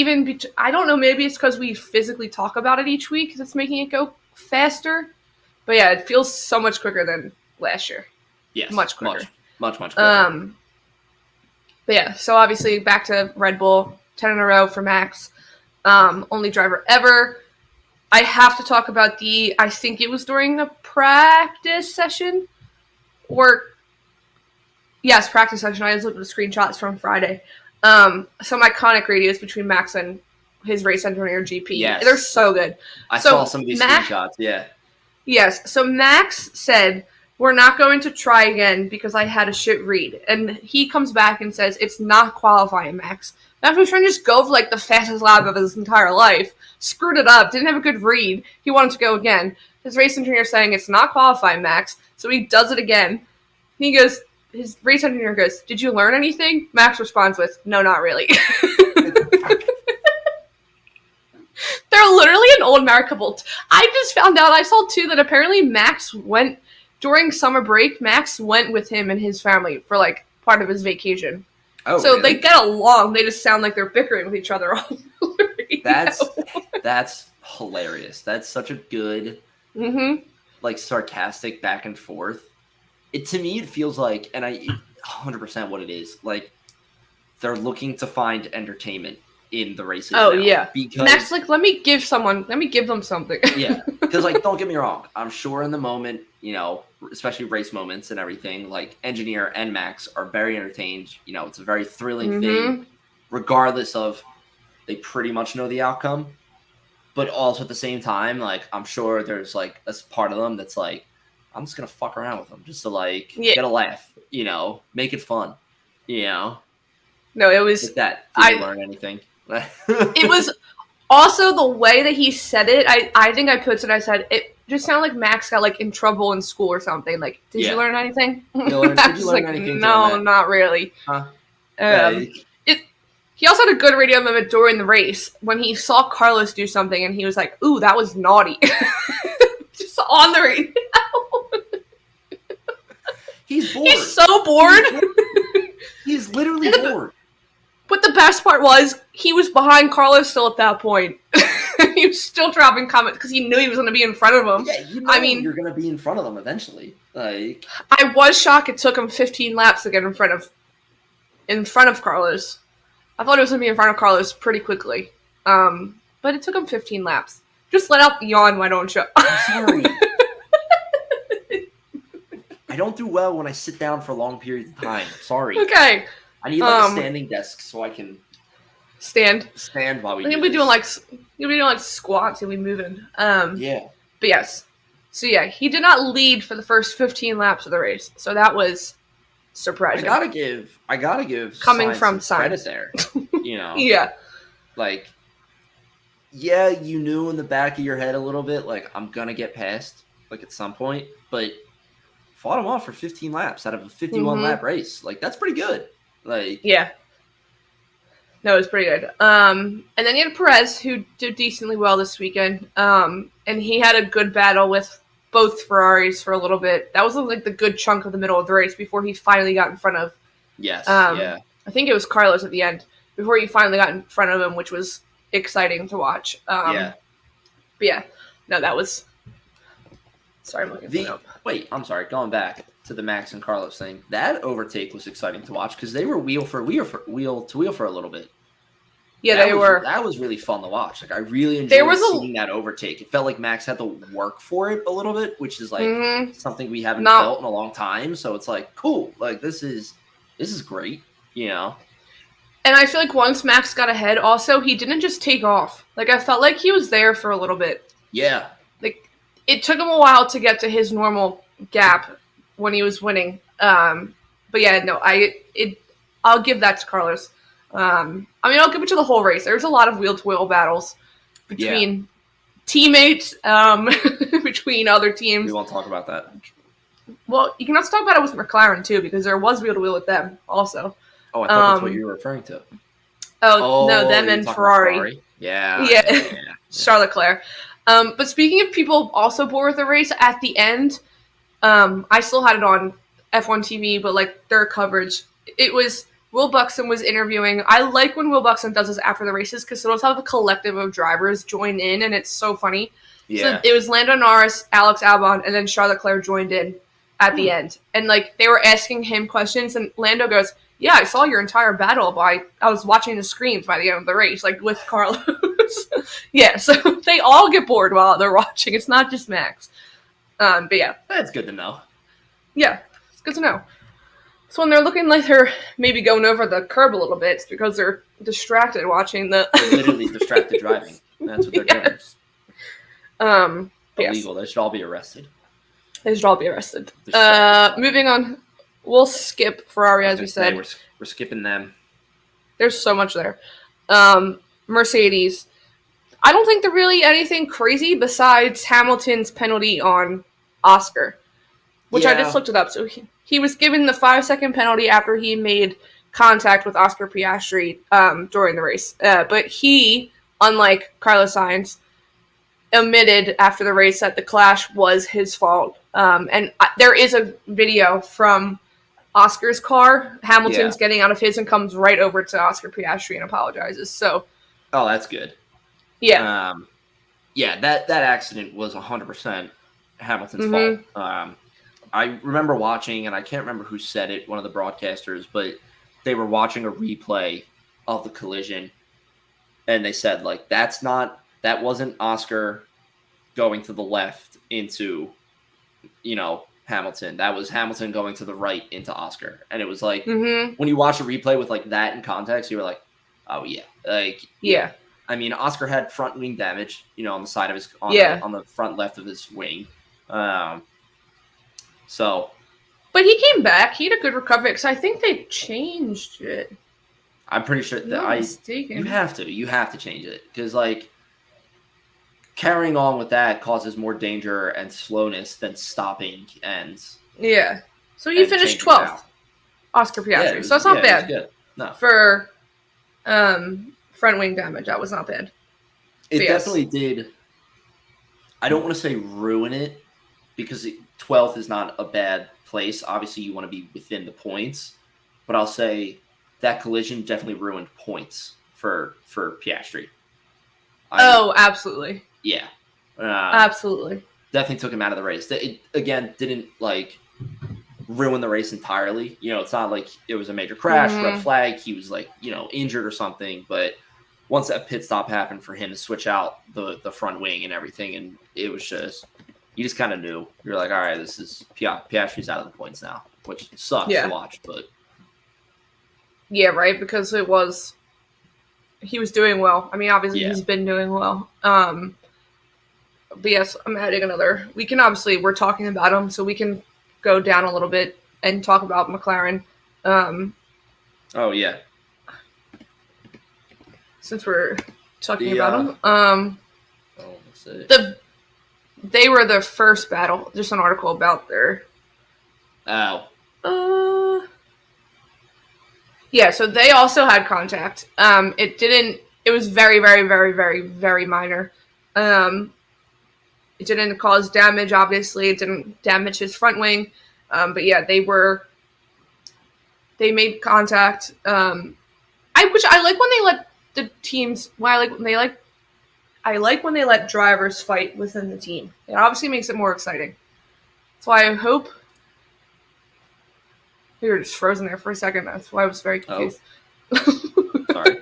I don't know, maybe it's because we physically talk about it each week that's making it go faster. But yeah, it feels so much quicker than last year. Yes, much quicker. Much quicker. But yeah, so obviously back to Red Bull, 10 in a row for Max. Only driver ever. I have to talk about I think it was during the practice session. Practice session. I just looked at the screenshots from Friday. Some iconic radios between Max and his race engineer GP. Yes. They're so good. I saw some of these screenshots, yeah. Yes, so Max said, we're not going to try again because I had a shit read. And he comes back and says, it's not qualifying, Max. Max was trying to just go for the fastest lap of his entire life. Screwed it up, didn't have a good read. He wanted to go again. His race engineer saying, it's not qualifying, Max. So he does it again. He goes, his race engineer goes, "Did you learn anything?" Max responds with, "No, not really." They're literally an old married couple. I just found out, I saw too, that apparently Max went, during summer break, Max went with him and his family for like part of his vacation. Oh, so really? they get along. They just sound like they're bickering with each other all the radio. That's hilarious. That's such a good, like, sarcastic back and forth. To me, it feels like, and 100% what it is, like, they're looking to find entertainment in the races. Oh, now, yeah. because Max, like, let me give them something. yeah, because, like, don't get me wrong, I'm sure in the moment, you know, especially race moments and everything, like, engineer and Max are very entertained. You know, it's a very thrilling thing, regardless of, they pretty much know the outcome. But also at the same time, like, I'm sure there's, like, a part of them that's like, I'm just gonna fuck around with them just to, like, get a laugh, you know, make it fun, you know. No, it was With that. Did you learn anything? It was also the way that he said it. I think I put it. I said it just sounded like Max got like in trouble in school or something. Like, did you learn anything? Did you learn anything? No, not really. Huh? He also had a good radio moment during the race when he saw Carlos do something and he was like, "Ooh, that was naughty." Just on the radio. He's bored. He's so bored. He's literally bored. But the best part was he was behind Carlos still at that point. He was still dropping comments because he knew he was going to be in front of him. Yeah, you know, I mean, you're going to be in front of them eventually. Like, I was shocked it took him 15 laps to get in front of Carlos. I thought it was going to be in front of Carlos pretty quickly. But it took him 15 laps. Just let out the yawn, why don't you? I'm sorry. I don't do well when I sit down for long periods of time. Sorry. Okay. I need like a standing desk so I can stand while we. You'll be doing like squats. You'll be moving. Yeah. But yes. So yeah, he did not lead for the first 15 laps of the race. So that was surprising. I gotta give coming from credit there. You know. Yeah. Like, yeah, you knew in the back of your head a little bit, like, I'm gonna get past, like, at some point, but fought him off for 15 laps out of a 51 lap race. Like, that's pretty good. Like, yeah. No, it was pretty good. And then you had Perez, who did decently well this weekend. And he had a good battle with both Ferraris for a little bit. That was like the good chunk of the middle of the race before he finally got in front of. Yes. I think it was Carlos at the end before he finally got in front of him, which was exciting to watch. Yeah. But yeah, no, that was. Sorry, I'm looking for it up. Wait, I'm sorry. Going back to the Max and Carlos thing, that overtake was exciting to watch because they were wheel to wheel for a little bit. Yeah, they were. That was really fun to watch. Like, I really enjoyed seeing that overtake. It felt like Max had to work for it a little bit, which is like something we haven't felt in a long time. So it's like, cool. Like, this is great, you know. And I feel like once Max got ahead, also he didn't just take off. Like, I felt like he was there for a little bit. Yeah. Like, it took him a while to get to his normal gap when he was winning. But yeah, no, I'll give that to Carlos. I mean, I'll give it to the whole race. There's a lot of wheel-to-wheel battles between teammates, between other teams. We won't talk about that. Well, you can also talk about it with McLaren, too, because there was wheel-to-wheel with them, also. Oh, I thought that's what you were referring to. Oh no, them and Ferrari. Yeah. Charles Leclerc. But speaking of people also bored with the race, at the end, I still had it on F1 TV, but like their coverage, it was Will Buxton was interviewing. I like when Will Buxton does this after the races because it'll have a collective of drivers join in, and it's so funny. Yeah. So it was Lando Norris, Alex Albon, and then Charles Leclerc joined in at the end, and like they were asking him questions, and Lando goes, "Yeah, I saw your entire battle. I was watching the screens by the end of the race, like with Carlos." Yeah, so they all get bored while they're watching. It's not just Max. But yeah. That's good to know. Yeah, it's good to know. So when they're looking like they're maybe going over the curb a little bit, it's because they're distracted watching the... They're literally distracted driving. That's what they're doing. Illegal. They should all be arrested. They should all be arrested. Moving on. We'll skip Ferrari, as we said. We're skipping them. There's so much there. Mercedes. I don't think they're really anything crazy besides Hamilton's penalty on Oscar, which I just looked it up. So he was given the 5-second penalty after he made contact with Oscar Piastri during the race. But he, unlike Carlos Sainz, admitted after the race that the clash was his fault. And there is a video from Oscar's car. Hamilton's getting out of his and comes right over to Oscar Piastri and apologizes. So, oh, that's good. Yeah. That accident was 100% Hamilton's fault. I remember watching, and I can't remember who said it, one of the broadcasters, but they were watching a replay of the collision, and they said, like, that wasn't Oscar going to the left into, Hamilton. That was Hamilton going to the right into Oscar. And it was like, when you watch a replay with, like, that in context, you were like, oh, yeah. Like, yeah. I mean, Oscar had front wing damage, on the side of his, on the front left of his wing. But he came back. He had a good recovery because I think they changed it. I'm pretty sure that you have to change it because, like, carrying on with that causes more danger and slowness than stopping and So he finished 12th, Oscar Piastri. So that's not bad. Good. No. For front wing damage, that was not bad. It definitely did. I don't want to say ruin it because 12th is not a bad place. Obviously, you want to be within the points, but I'll say that collision definitely ruined points for Piastri. Absolutely. Yeah. Absolutely. Definitely took him out of the race. It, again, didn't, like, ruin the race entirely. It's not like it was a major crash, red flag, he was, like, injured or something, but once that pit stop happened for him to switch out the front wing and everything, and it was just, you just kind of knew. You're like, all right, this is Piastri's out of the points now, which sucks to watch, but. Yeah, right, because he was doing well. I mean, obviously he's been doing well. But yes, I'm adding another. We're talking about him, so we can go down a little bit and talk about McLaren. Since we're talking about them. They were the first battle. Just an article about their. Yeah, so they also had contact. It was very, very, very, very, very minor. It didn't cause damage, obviously. It didn't damage his front wing. But yeah, they made contact. Which I like when they let the teams, I like when they let drivers fight within the team. It obviously makes it more exciting. So I hope. We were just frozen there for a second. That's why I was very confused. Sorry.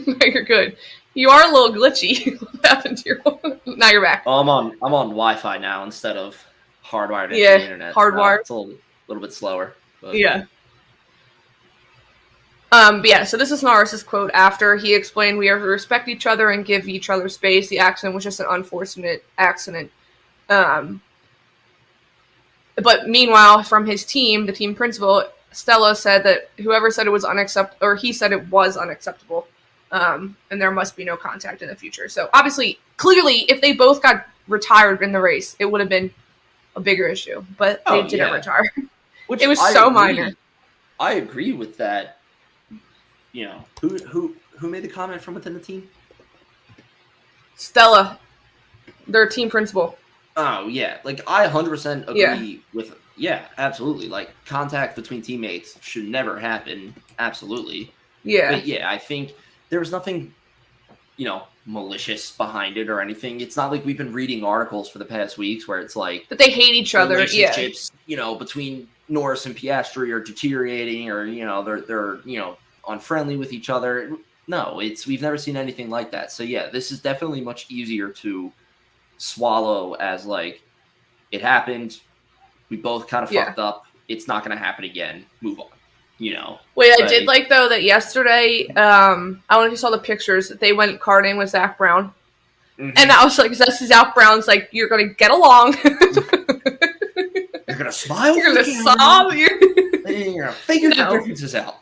No, you're good. You are a little glitchy. What happened to your? Now you're back. Oh, I'm on Wi-Fi now instead of hardwired into the internet. Hardwired. It's a little bit slower. But. Yeah. So this is Norris's quote after he explained, "We have to respect each other and give each other space. The accident was just an unfortunate accident." But meanwhile, from his team, the team principal, Stella said that whoever said it was unacceptable, or he said it was unacceptable, and there must be no contact in the future. So obviously, clearly, if they both got retired in the race, it would have been a bigger issue. But they didn't retire. It was minor. I agree with that. Who made the comment from within the team? Stella, their team principal. Oh, yeah. Like, I 100% agree with, absolutely. Like, contact between teammates should never happen. Absolutely. Yeah. But, I think there was nothing, malicious behind it or anything. It's not like we've been reading articles for the past weeks where it's like... That they hate each other, relationships, between Norris and Piastri are deteriorating or, they're unfriendly with each other. No, we've never seen anything like that. So, this is definitely much easier to swallow as like it happened, we both kind of fucked up, it's not going to happen again, move on, I did like though that yesterday, I don't know if you saw the pictures, they went karting with Zach Brown, and I was like, Zach Brown's like, you're going to get along, you're going to smile, you're going to sob, you're going to figure the differences out.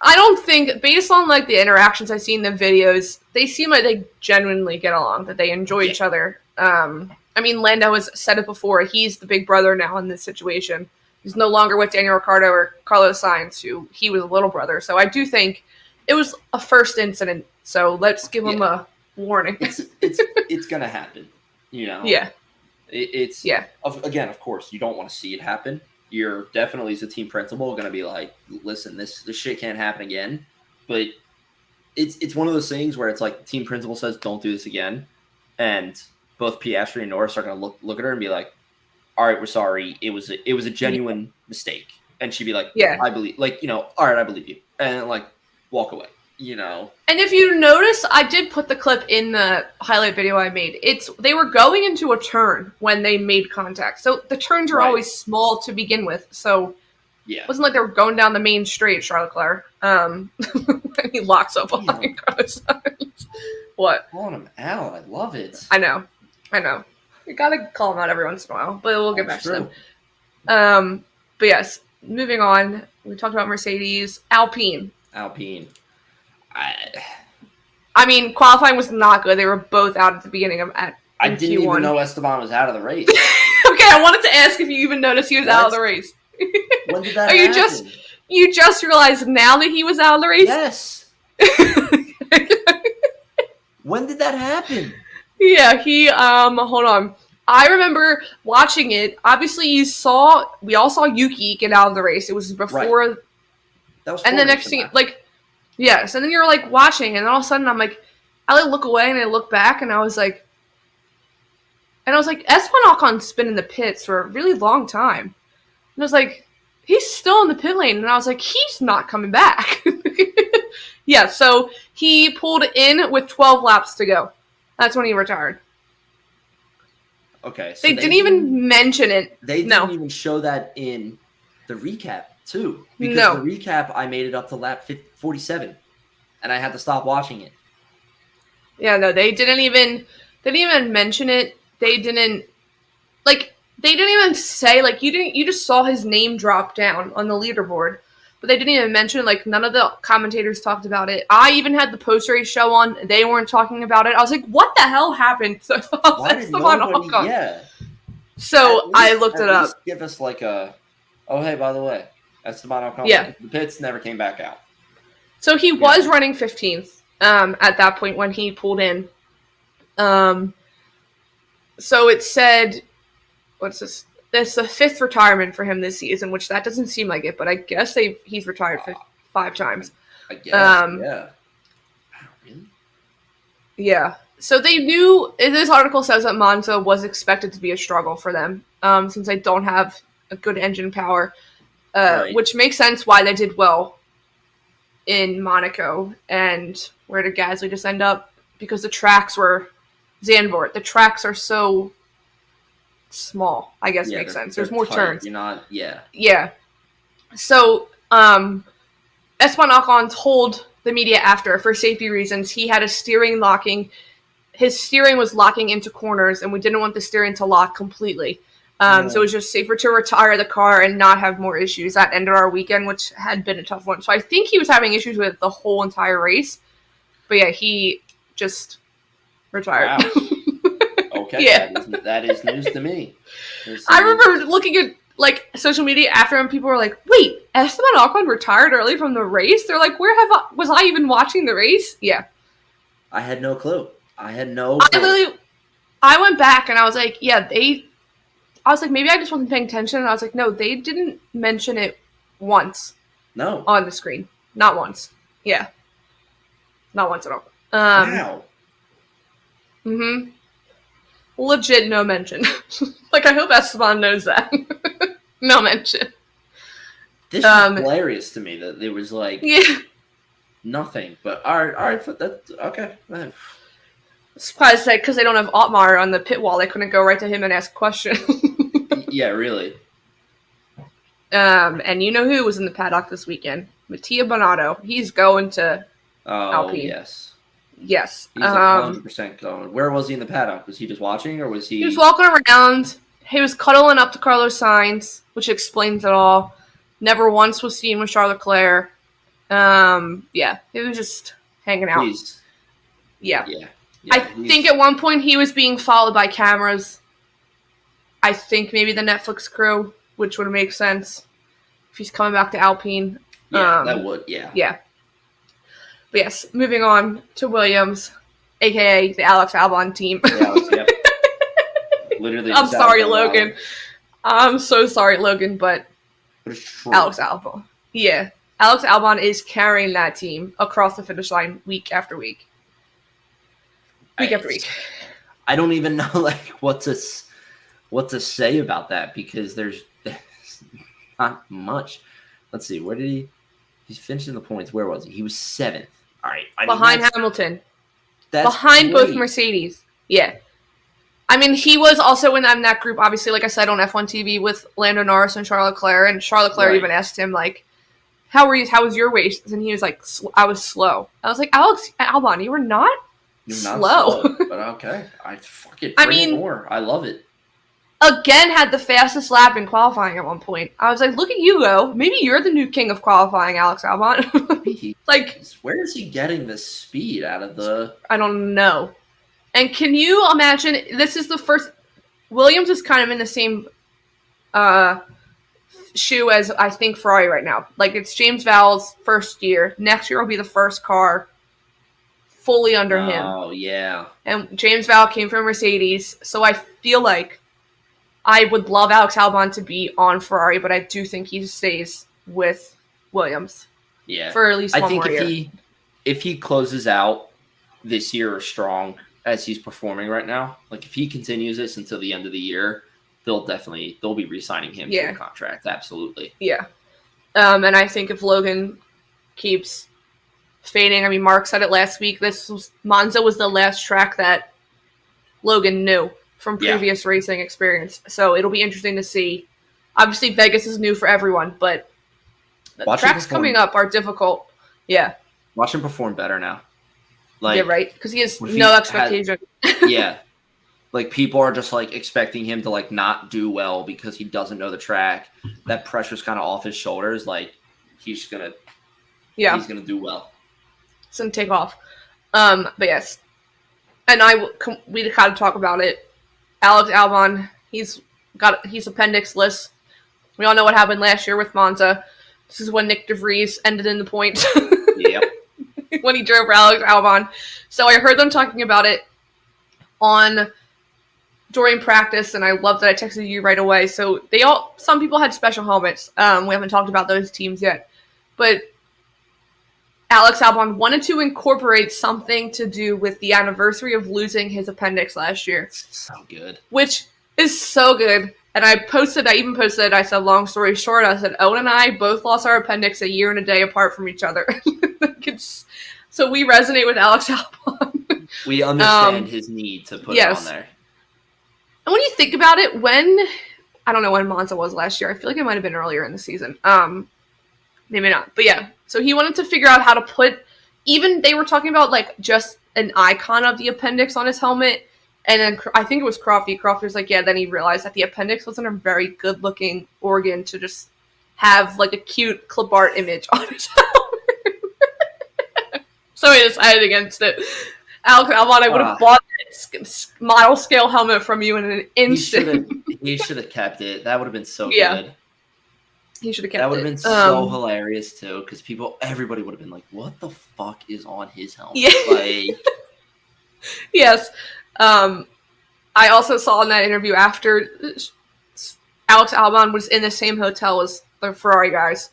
I don't think, based on like the interactions I've seen in the videos, they seem like they genuinely get along, that they enjoy each other. I mean, Lando has said it before, he's the big brother now in this situation. He's no longer with Daniel Ricciardo or Carlos Sainz, who he was a little brother. So I do think it was a first incident. So let's give him a warning. It's gonna happen. Yeah. Again, of course, you don't want to see it happen. You're definitely, as a team principal, going to be like, listen, this shit can't happen again. But it's one of those things where it's like the team principal says, don't do this again. And both Piastri and Norris are going to look at her and be like, all right, we're sorry. It was a genuine mistake. And she'd be like, I believe, all right, I believe you. And like, walk away. And if you notice, I did put the clip in the highlight video I made. They were going into a turn when they made contact. So the turns are always small to begin with. So it wasn't like they were going down the main straight, Charles Leclerc. When he locks up behind Carlos Sainz. What? Calling him out. I love it. I know. You gotta call him out every once in a while, but we'll get back to them. But yes, moving on. We talked about Mercedes. Alpine. I mean, qualifying was not good. They were both out at the beginning of I didn't even know Esteban was out of the race. Okay, I wanted to ask if you even noticed he was out of the race. When did that happen? You just realized now that he was out of the race? Yes. When did that happen? Yeah, hold on. I remember watching it. Obviously, we all saw Yuki get out of the race. It was before. That was. And the next thing, yes, and then you're like watching, and then all of a sudden I'm like, I look away and I look back, and I was like, Esteban Ocon's been in the pits for a really long time, and I was like, he's still in the pit lane, and I was like, he's not coming back. Yeah, so he pulled in with 12 laps to go. That's when he retired. Okay, so they didn't even mention it. They didn't even show that in the recap too, because the recap I made it up to lap 47, and I had to stop watching it. Yeah, no, they didn't even mention it. They didn't even say you just saw his name drop down on the leaderboard, but they didn't even mention none of the commentators talked about it. I even had the post-race show on. They weren't talking about it. I was like, what the hell happened? So So I looked it up. Give us oh hey, by the way, Esteban Ocon the pits, never came back out. So he was running 15th at that point when he pulled in. So it said, what's this? That's the 5th retirement for him this season, which that doesn't seem like it, but I guess he's retired 5 times. I guess, yeah. Really? Yeah. So they knew, this article says that Monza was expected to be a struggle for them, since they don't have a good engine power, which makes sense why they did well in Monaco. And where did Gasly just end up? Because the tracks were Zandvoort. The tracks are so small, I guess makes sense. There's more turns. Yeah. So, Esteban Ocon told the media after, for safety reasons, he had his steering was locking into corners, and we didn't want the steering to lock completely. So it was just safer to retire the car and not have more issues. That ended our weekend, which had been a tough one. So I think he was having issues with the whole entire race. But yeah, he just retired. Wow. Okay, yeah. that is news to me. I remember looking at social media after, and people were like, "Wait, Esteban Ocon retired early from the race?" They're like, was I even watching the race?" Yeah, I had no clue. I went back and I was like, maybe I just wasn't paying attention, and I was like, no, they didn't mention it once. No, on the screen, not once. Yeah, not once at all. Wow. Mm-hmm. Legit no mention. I hope Esteban knows that. No mention. This is hilarious to me that there was nothing. But all right, that's okay. Surprised that because they don't have Otmar on the pit wall, they couldn't go right to him and ask a question. Yeah, really. And you know who was in the paddock this weekend? Mattia Binotto. He's going to Alpine. Yes. He's 100% going. Where was he in the paddock? Was he just watching, or was he? He was walking around. He was cuddling up to Carlos Sainz, which explains it all. Never once was seen with Charles Leclerc. Yeah, he was just hanging out. Yeah. I think at one point he was being followed by cameras. I think maybe the Netflix crew which would make sense if he's coming back to Alpine. Yeah, that would. Yeah. Yeah. But yes, moving on to Williams, aka the Alex Albon team. Yep. Literally. I'm sorry, Logan. I'm so sorry, Logan, but it's true. Alex Albon. Yeah. Alex Albon is carrying that team across the finish line week after week. Week after week. I don't even know what to say about that because there's not much. Let's see, where did he's finishing the points? Where was he? He was 7th. All right. Behind Hamilton. That's behind great. both Mercedes. Yeah. I mean, he was also in that group, obviously, like I said, on F1 TV with Lando Norris and Charles Leclerc. And Charles Leclerc even asked him, like, how was your race? And he was like, I was slow. I was like, Alex Albon, you were not slow. But okay. I mean, more. I love it. Again, had the fastest lap in qualifying at one point. I was like, look at you go. Maybe you're the new king of qualifying, Alex Albon. Like, where is he getting this speed out of the... I don't know. And can you imagine, this is the first... Williams is kind of in the same shoe as, I think, Ferrari right now. Like, it's James Vowell's first year. Next year will be the first car fully under him. Oh, yeah. And James Vowell came from Mercedes, so I feel like I would love Alex Albon to be on Ferrari, but I do think he stays with Williams. Yeah. For at least one more year. I think if he closes out this year strong as he's performing right now, like if he continues this until the end of the year, they'll be re-signing him to a contract. Absolutely. Yeah. And I think if Logan keeps fading, I mean, Mark said it last week, Monza was the last track that Logan knew from previous racing experience. So it'll be interesting to see. Obviously, Vegas is new for everyone, but the tracks coming up are difficult. Yeah. Watch him perform better now. Yeah, right? Because he has no expectation. Yeah. Like, people are just, like, expecting him to, like, not do well because he doesn't know the track. That pressure's kind of off his shoulders. Like, he's going to do well. It's going to take off. But, yes. And we kind of talk about it. Alex Albon, he's appendix-less. We all know what happened last year with Monza. This is when Nick DeVries ended in the points. Yep. When he drove for Alex Albon. So I heard them talking about it during practice, and I love that I texted you right away. So some people had special helmets. We haven't talked about those teams yet. But Alex Albon wanted to incorporate something to do with the anniversary of losing his appendix last year. So good. Which is so good. And I even posted, I said, long story short, I said, Owen and I both lost our appendix a year and a day apart from each other. So we resonate with Alex Albon. We understand his need to put it on there. And when you think about it, I don't know when Monza was last year. I feel like it might have been earlier in the season. Maybe not. But yeah, so he wanted to figure out how to put, even they were talking about like just an icon of the appendix on his helmet. And then I think it was Crofty. Crofty was like, yeah, then he realized that the appendix wasn't a very good looking organ to just have like a cute clip art image on his helmet. So he decided against it. Alex Albon, I would have bought that model scale helmet from you in an instant. He should have kept it. That would have been so good. He should have kept it. That would have been so hilarious too, because everybody would have been like, "What the fuck is on his helmet?" Yeah. Like, yes. I also saw in that interview after Alex Albon was in the same hotel as the Ferrari guys.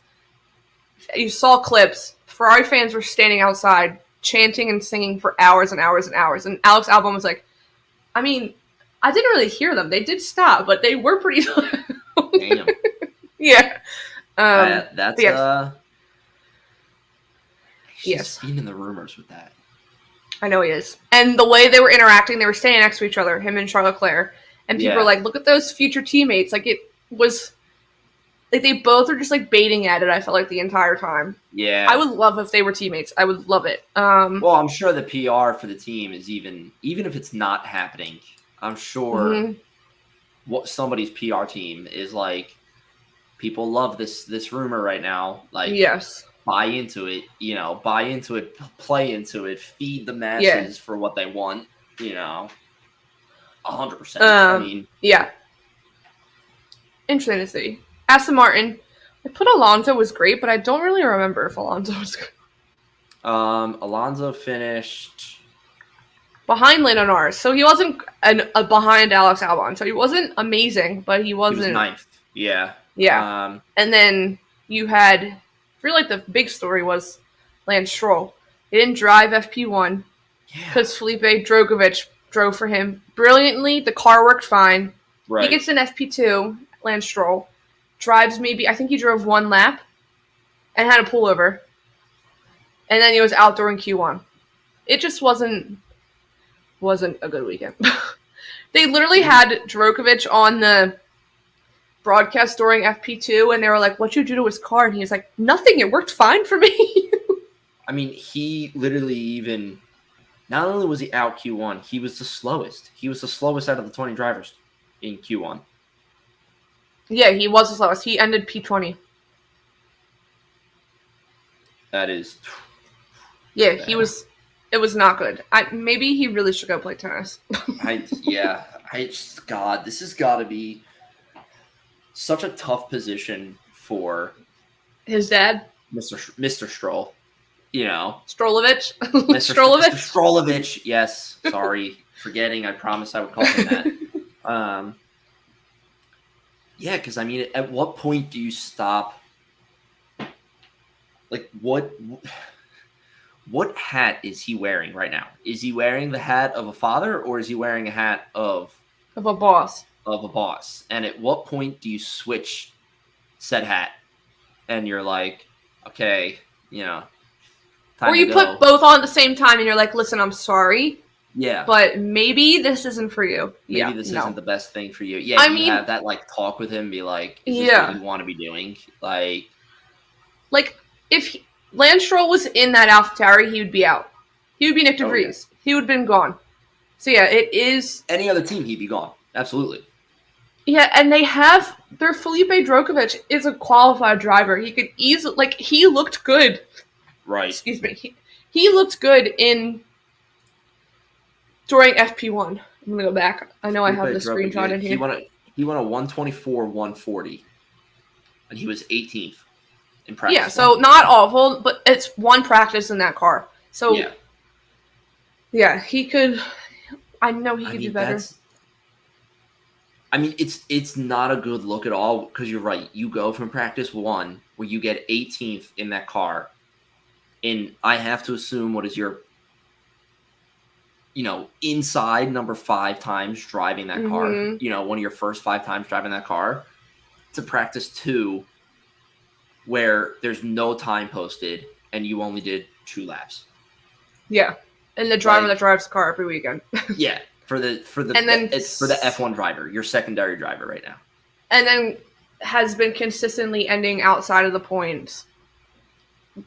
You saw clips. Ferrari fans were standing outside chanting and singing for hours and hours and hours. And Alex Albon was like, I mean, I didn't really hear them. They did stop, but they were pretty loud. Damn. Yeah. That's yes. Feeding the rumors with that. I know he is. And the way they were interacting, they were standing next to each other, him and Charles Leclerc. And people were like, look at those future teammates. Like, it was... Like, they both are just, like, baiting at it, I felt like, the entire time. Yeah. I would love if they were teammates. I would love it. Well, I'm sure the PR for the team is even if it's not happening, I'm sure what somebody's PR team is like, people love this rumor right now. Like, yes. Buy into it, play into it, feed the masses for what they want, 100%. Yeah. Interesting to see. Aston Martin. I put Alonso was great, but I don't really remember if Alonso was good. Alonso finished Behind Lando Norris. So he wasn't behind Alex Albon. So he wasn't amazing, but he he was wasn't. ninth. Yeah. Yeah. And then you had, I feel like the big story was Lance Stroll. He didn't drive FP1 because Felipe Drogovic drove for him brilliantly. The car worked fine. Right. He gets in FP2, Lance Stroll. Drives I think he drove one lap and had a pullover. And then he was out during Q1. It just wasn't a good weekend. They literally had Drogovic on the broadcast during FP2, and they were like, "What'd you do to his car?" And he was like, "Nothing. It worked fine for me." I mean, he literally even not only was he out Q1, he was the slowest. He was the slowest out of the 20 drivers in Q1. Yeah, he was the slowest. He ended P20. That is. Yeah, he was. It was not good. Maybe he really should go play tennis. God, this has got to be such a tough position for his dad, Mr. Stroll. You know, Strolovich. Mr. Strolovich. Yes, sorry, forgetting. I promised I would call him that. Yeah, because I mean, at what point do you stop? Like, what hat is he wearing right now? Is he wearing the hat of a father, or is he wearing a hat of a boss? Of a boss. And at what point do you switch said hat? And you're like, okay, time or you put both on at the same time, and you're like, listen, I'm sorry. Yeah. But maybe this isn't for you. Maybe this isn't the best thing for you. Yeah, you have that talk with him, be like, is this what you want to be doing? Like if Lance Stroll was in that AlphaTauri, he would be out. He would be Nick DeVries. Yeah. He would have been gone. So yeah, it is. Any other team, he'd be gone. Absolutely. Yeah, and they have their Felipe Drogovic is a qualified driver. He could easily he looked good. Right. Excuse me. He looked good during FP1. I'm gonna go back. I know Felipe I have the screenshot in here. He won a 124-140, and he was 18th. In practice. Yeah, so not awful, but it's one practice in that car. So, yeah, he could. I know he could do better. It's not a good look at all because you're right. You go from practice 1 where you get 18th in that car, and I have to assume what is your, inside number 5 times driving that car. One of your first 5 times driving that car, to practice 2. Where there's no time posted and you only did 2 laps. Yeah, and the driver that drives the car every weekend. Yeah, it's for the F1 driver, your secondary driver right now. And then has been consistently ending outside of the points,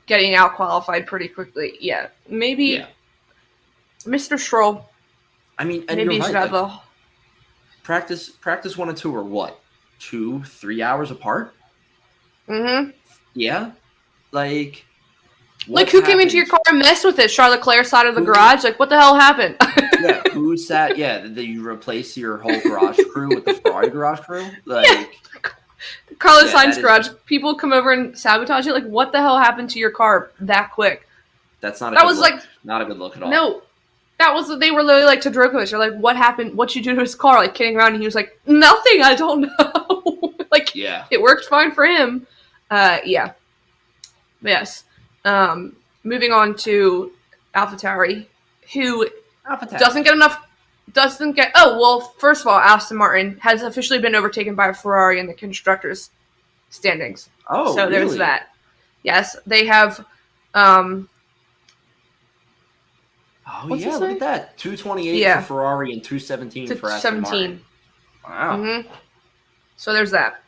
getting out qualified pretty quickly. Yeah, maybe Mr. Stroll. I mean, and maybe you're should right, have a practice 1 and 2 are what? 2-3 hours apart? Mm-hmm. Yeah, who came into your car and messed with it? Charlotte Claire's side of the garage. What the hell happened? Yeah, who sat? Yeah, did you replace your whole garage crew with the Ferrari garage crew? Carlos Sainz garage. People come over and sabotage it. What the hell happened to your car that quick? That's not. Not a good look at all. No, that was. They were literally to Drogovic. They're like, "What happened? What'd you do to his car?" Kidding around, and he was like, "Nothing. I don't know." It worked fine for him. Yeah. Yes. Moving on to AlphaTauri, who doesn't get. Oh well, first of all, Aston Martin has officially been overtaken by Ferrari in the constructors' standings. Oh, so really? There's that. Yes, they have. Look at that. 228 for Ferrari and 217 for Aston Martin. Wow. Mm-hmm. So there's that.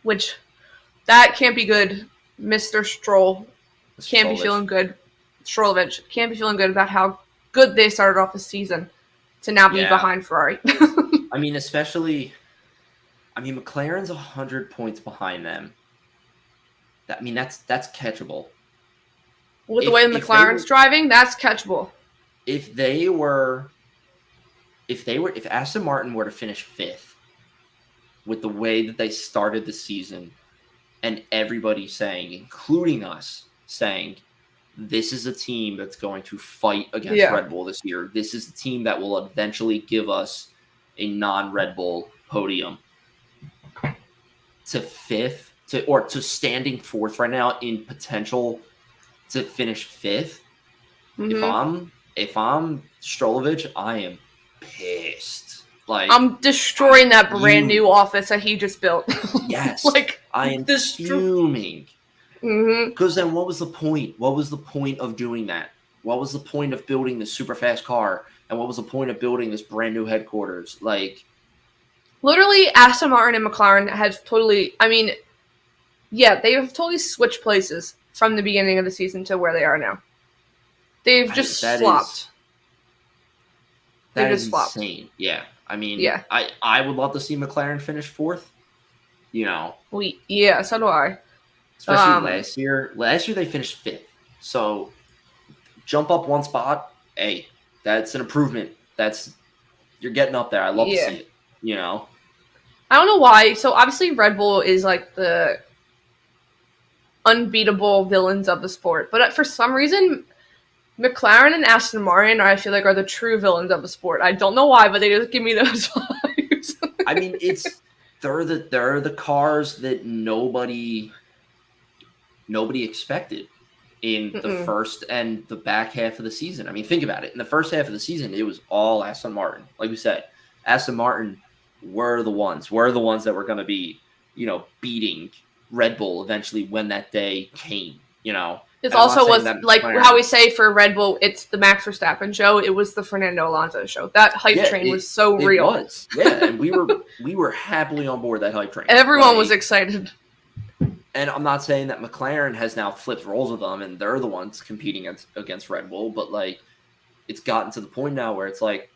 Which, that can't be good. Mr. Stroll can't be feeling good. Strolovich can't be feeling good about how good they started off the season to now be behind Ferrari. Especially, McLaren's 100 points behind them. That's catchable. With the way McLaren's driving, that's catchable. If Aston Martin were to finish 5th, with the way that they started the season and everybody saying, including us, saying, this is a team that's going to fight against Red Bull this year. This is the team that will eventually give us a non-Red Bull podium. To fifth, to standing fourth right now in potential to finish fifth. Mm-hmm. If I'm Strolovich, I am pissed. Like, I'm destroying that brand new office that he just built. Yes, like I am fuming. Because then, what was the point? What was the point of doing that? What was the point of building this super fast car? And what was the point of building this brand new headquarters? Like, literally, Aston Martin and McLaren have totally. I mean, yeah, they have totally switched places from the beginning of the season to where they are now. They've just flopped. That is insane. Yeah. I mean, I would love to see McLaren finish fourth. You know. Yeah, so do I. Especially last year. Last year they finished fifth. So jump up one spot. Hey, that's an improvement. You're getting up there. I love to see it. You know. I don't know why. So obviously Red Bull is like the unbeatable villains of the sport, but for some reason, McLaren and Aston Martin, I feel like, are the true villains of the sport. I don't know why, but they just give me those vibes. I mean, they're the cars that nobody expected in the first and the back half of the season. I mean, think about it. In the first half of the season, it was all Aston Martin. Like we said, Aston Martin were the ones that were going to be, beating Red Bull eventually when that day came, It also was like McLaren, how we say for Red Bull, it's the Max Verstappen show. It was the Fernando Alonso show. That hype train was so real. It was, yeah, and we were happily on board that hype train. Everyone was excited. And I'm not saying that McLaren has now flipped roles with them and they're the ones competing against Red Bull, but like it's gotten to the point now where it's like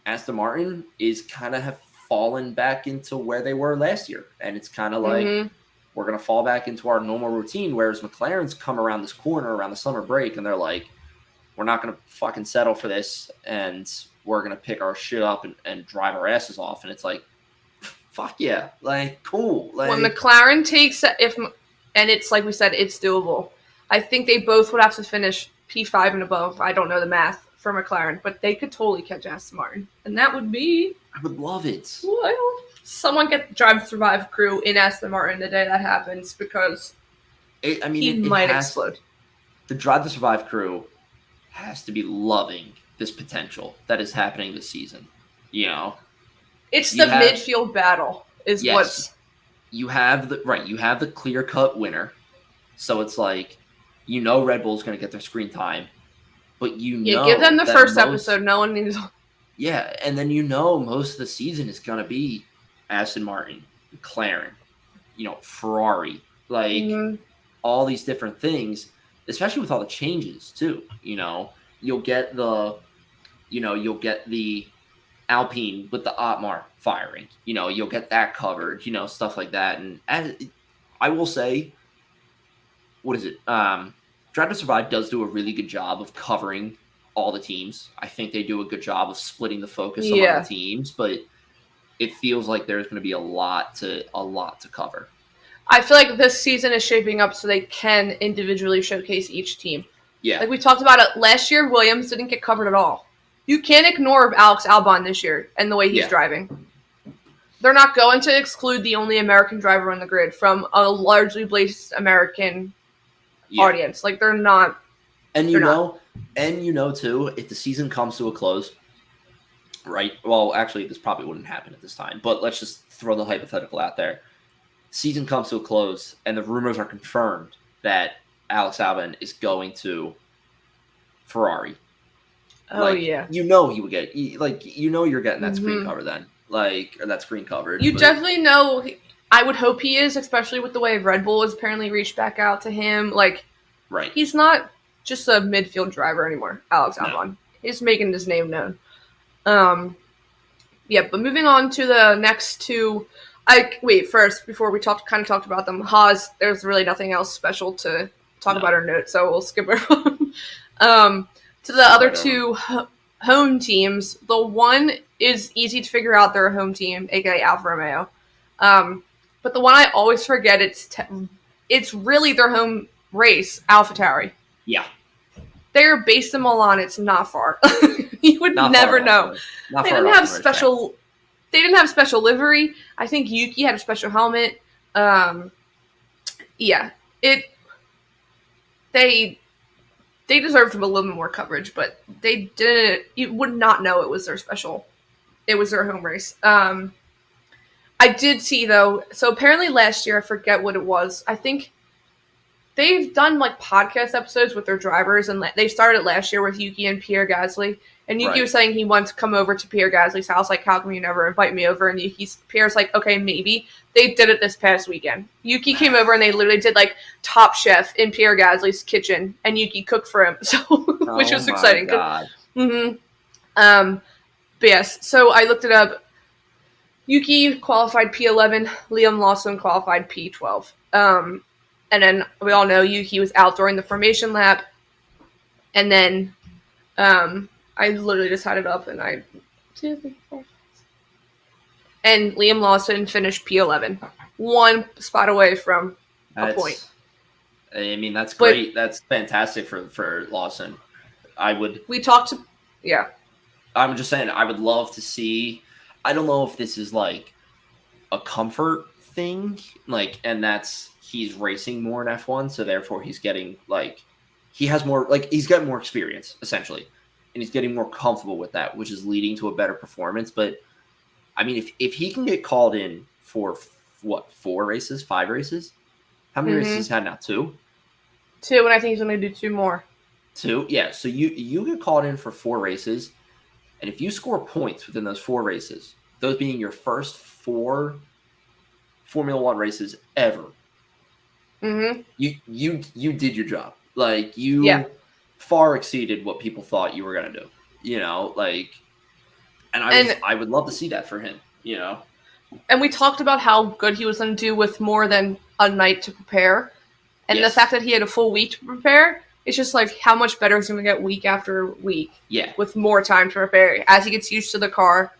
Aston Martin is kind of have fallen back into where they were last year, and it's kind of like. We're going to fall back into our normal routine, whereas McLaren's come around this corner around the summer break, and they're like, we're not going to fucking settle for this, and we're going to pick our shit up and drive our asses off. And it's like, fuck yeah. Like, cool. Like, when McLaren takes and it's like we said, it's doable. I think they both would have to finish P5 and above. I don't know the math for McLaren, but they could totally catch Aston Martin. And that would be... I would love it. Well... Someone get the Drive to Survive crew in Aston Martin the day that happens because he might explode. The Drive to Survive crew has to be loving this potential that is happening this season. It's the midfield battle is what's... You have the clear-cut winner. So it's like, Red Bull's going to get their screen time. But give them the first episode. No one needs... Yeah, and then most of the season is going to be Aston Martin, McLaren, Ferrari, all these different things, especially with all the changes too. You'll get the Alpine with the Otmar firing. You'll get that covered. Stuff like that. And I will say, what is it? Drive to Survive does do a really good job of covering all the teams. I think they do a good job of splitting the focus among the teams, but it feels like there's going to be a lot to cover. I feel like this season is shaping up so they can individually showcase each team. Yeah. Like we talked about it last year, Williams didn't get covered at all. You can't ignore Alex Albon this year and the way he's driving. They're not going to exclude the only American driver on the grid from a largely based American audience. Like they're not. And too, if the season comes to a close, right? Well, actually, this probably wouldn't happen at this time, but let's just throw the hypothetical out there. Season comes to a close, and the rumors are confirmed that Alex Albon is going to Ferrari. Oh, yeah. He would get, you're getting that screen cover then. Or that screen covered. You definitely know, I would hope he is, especially with the way Red Bull has apparently reached back out to him. Right. He's not just a midfield driver anymore, Alex Albon. He's making his name known. But moving on to the next two. First, before we talked about them, Haas, there's really nothing else special to talk about our notes, so we'll skip over. To the other two home teams, the one is easy to figure out. They're a home team, aka Alfa Romeo. But the one I always forget, it's really their home race, AlphaTauri. Yeah. They're based in Milan. It's not far. You would Not never far know. Not They far didn't off have the special. They didn't have special livery. I think Yuki had a special helmet. Yeah, they deserved a little bit more coverage, but they didn't. You would not know it was their special. It was their home race. I did see though. So apparently last year, I forget what it was. I think they've done like podcast episodes with their drivers, and they started last year with Yuki and Pierre Gasly. And Yuki was saying he wants to come over to Pierre Gasly's house. Like, how come you never invite me over? And Pierre's like, okay, maybe. They did it this past weekend. Yuki came over and they literally did like Top Chef in Pierre Gasly's kitchen, and Yuki cooked for him. So, which was exciting. God. But yes, so I looked it up. Yuki qualified P11. Liam Lawson qualified P12. And then we all know Yuki was out during the formation lap. And then I literally just had it up and and Liam Lawson finished P11. 1 spot away from a point. I mean, that's great. That's fantastic for Lawson. I'm just saying, I would love to see. I don't know if this is like a comfort thing, like, and that's he's racing more in F1, so therefore he's getting like he's got more experience essentially, and he's getting more comfortable with that, which is leading to a better performance. But I mean, if he can get called in for 5 races? How many races he's had now? 2, and I think he's going to do 2 more. 2, yeah. So you get called in for 4 races, and if you score points within those 4 races, those being your first 4 Formula One races ever, you did your job. Like far exceeded what people thought you were going to do. You know, like, and I would love to see that for him. You know. And we talked about how good he was going to do with more than a night to prepare. And the fact that he had a full week to prepare, it's just like how much better he's going to get week after week. Yeah. With more time to prepare. As he gets used to the car,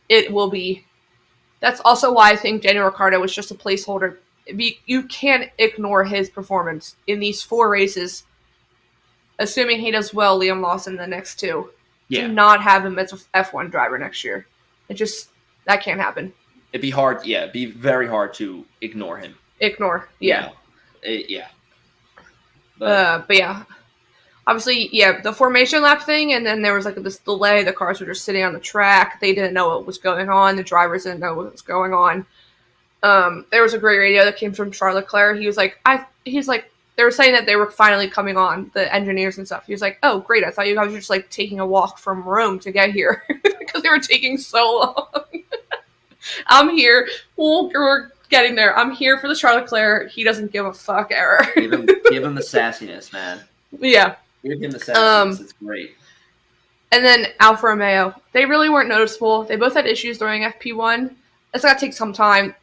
it will be. That's also why I think Daniel Ricciardo was just a placeholder. You can't ignore his performance in these 4 races, assuming he does well, Liam Lawson, in the next 2. Yeah. To not have him as an F1 driver next year. That can't happen. It'd be hard. Yeah, it'd be very hard to ignore him. Yeah. Yeah. But yeah. Obviously, yeah, the formation lap thing, and then there was like this delay. The cars were just sitting on the track. They didn't know what was going on. The drivers didn't know what was going on. There was a great radio that came from Charles Leclerc. He was like, they were saying that they were finally coming on, the engineers and stuff. He was like, oh, great. I thought you guys were just like taking a walk from Rome to get here because they were taking so long. I'm here. We're getting there. I'm here for the Charles Leclerc. He doesn't give a fuck error. Give him the sassiness, man. Yeah. Give him the sassiness. It's great. And then Alfa Romeo. They really weren't noticeable. They both had issues during FP1. It's got to take some time.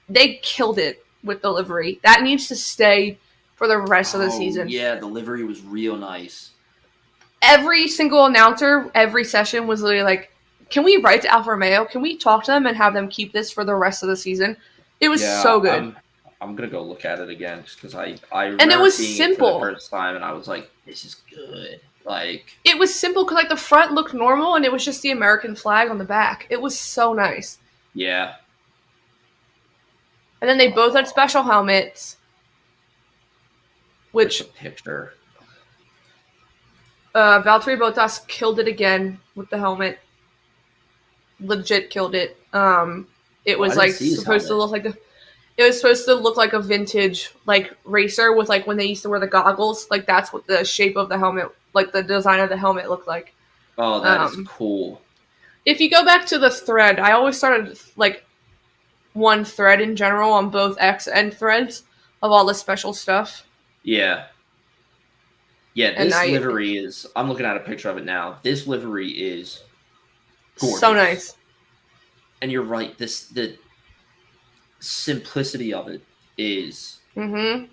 They killed it with the livery. That needs to stay for the rest of the season. Yeah, the livery was real nice. Every single announcer, every session was literally like, can we write to Alfa Romeo? Can we talk to them and have them keep this for the rest of the season? It was so good. I'm going to go look at it again just because I remember and it was seeing simple. It for the first time, and I was like, this is good. Like, it was simple because like the front looked normal and it was just the American flag on the back. It was so nice. Yeah. And then they both had special helmets. Which picture? Valtteri Bottas killed it again with the helmet. Legit killed it. It was like supposed to look like it was supposed to look like a vintage like racer with like when they used to wear the goggles. Like that's what the shape of the helmet, like the design of the helmet looked like. Oh, that is cool. If you go back to the thread, I always started like one thread in general on both X and threads of all the special stuff. Yeah. Yeah, this livery is... I'm looking at a picture of it now. This livery is gorgeous. So nice. And you're right. The simplicity of it is... Mm-hmm.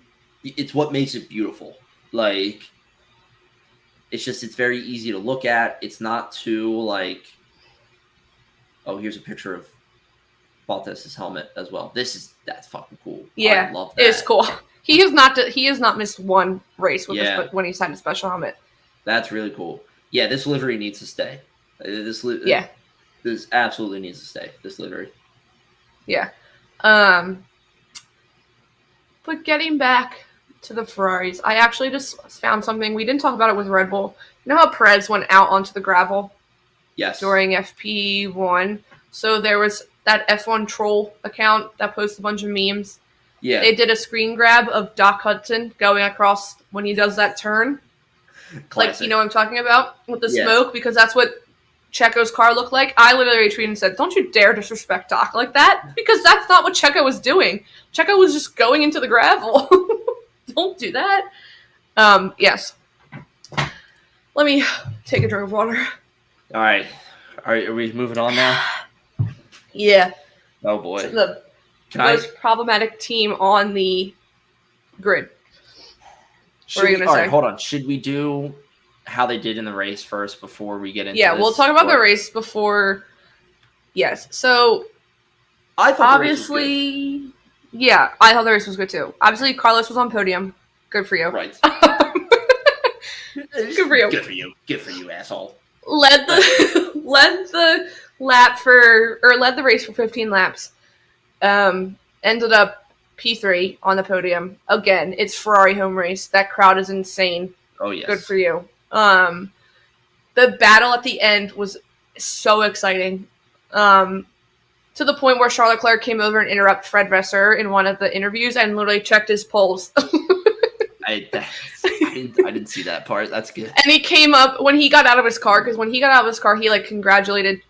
It's what makes it beautiful. Like, it's very easy to look at. It's not too, like... Oh, here's a picture of Bottas's helmet as well. That's fucking cool. Yeah, I love that. it's cool. He has not missed one race with when he's had a special helmet. That's really cool. Yeah, this livery needs to stay. This absolutely needs to stay. This livery. Yeah. But getting back to the Ferraris, I actually just found something. We didn't talk about it with Red Bull. You know how Perez went out onto the gravel? Yes. During FP1. So there was that F1 troll account that posts a bunch of memes. Yeah. They did a screen grab of Doc Hudson going across when he does that turn. Classic. Like, you know what I'm talking about? With the smoke, because that's what Checo's car looked like. I literally tweeted and said, don't you dare disrespect Doc like that, because that's not what Checo was doing. Checo was just going into the gravel. Don't do that. Yes. Let me take a drink of water. All right. Are we moving on now? Yeah. Oh, boy. So the most problematic team on the grid. What are you going to say? All right, hold on. Should we do how they did in the race first before we get into Yeah, this? we'll talk about the race before. Yes. So, I thought obviously, yeah, I thought the race was good too. Obviously, Carlos was on podium. Good for you. Right. Good for you. Good for you. Good for you, asshole. Led the race for 15 laps. Ended up P3 on the podium. Again, it's Ferrari home race. That crowd is insane. Oh, yes. Good for you. The battle at the end was so exciting. To the point where Charles Leclerc came over and interrupted Fred Vasseur in one of the interviews and literally checked his polls. I didn't see that part. That's good. And he came up when he got out of his car, because when he got out of his car, he congratulated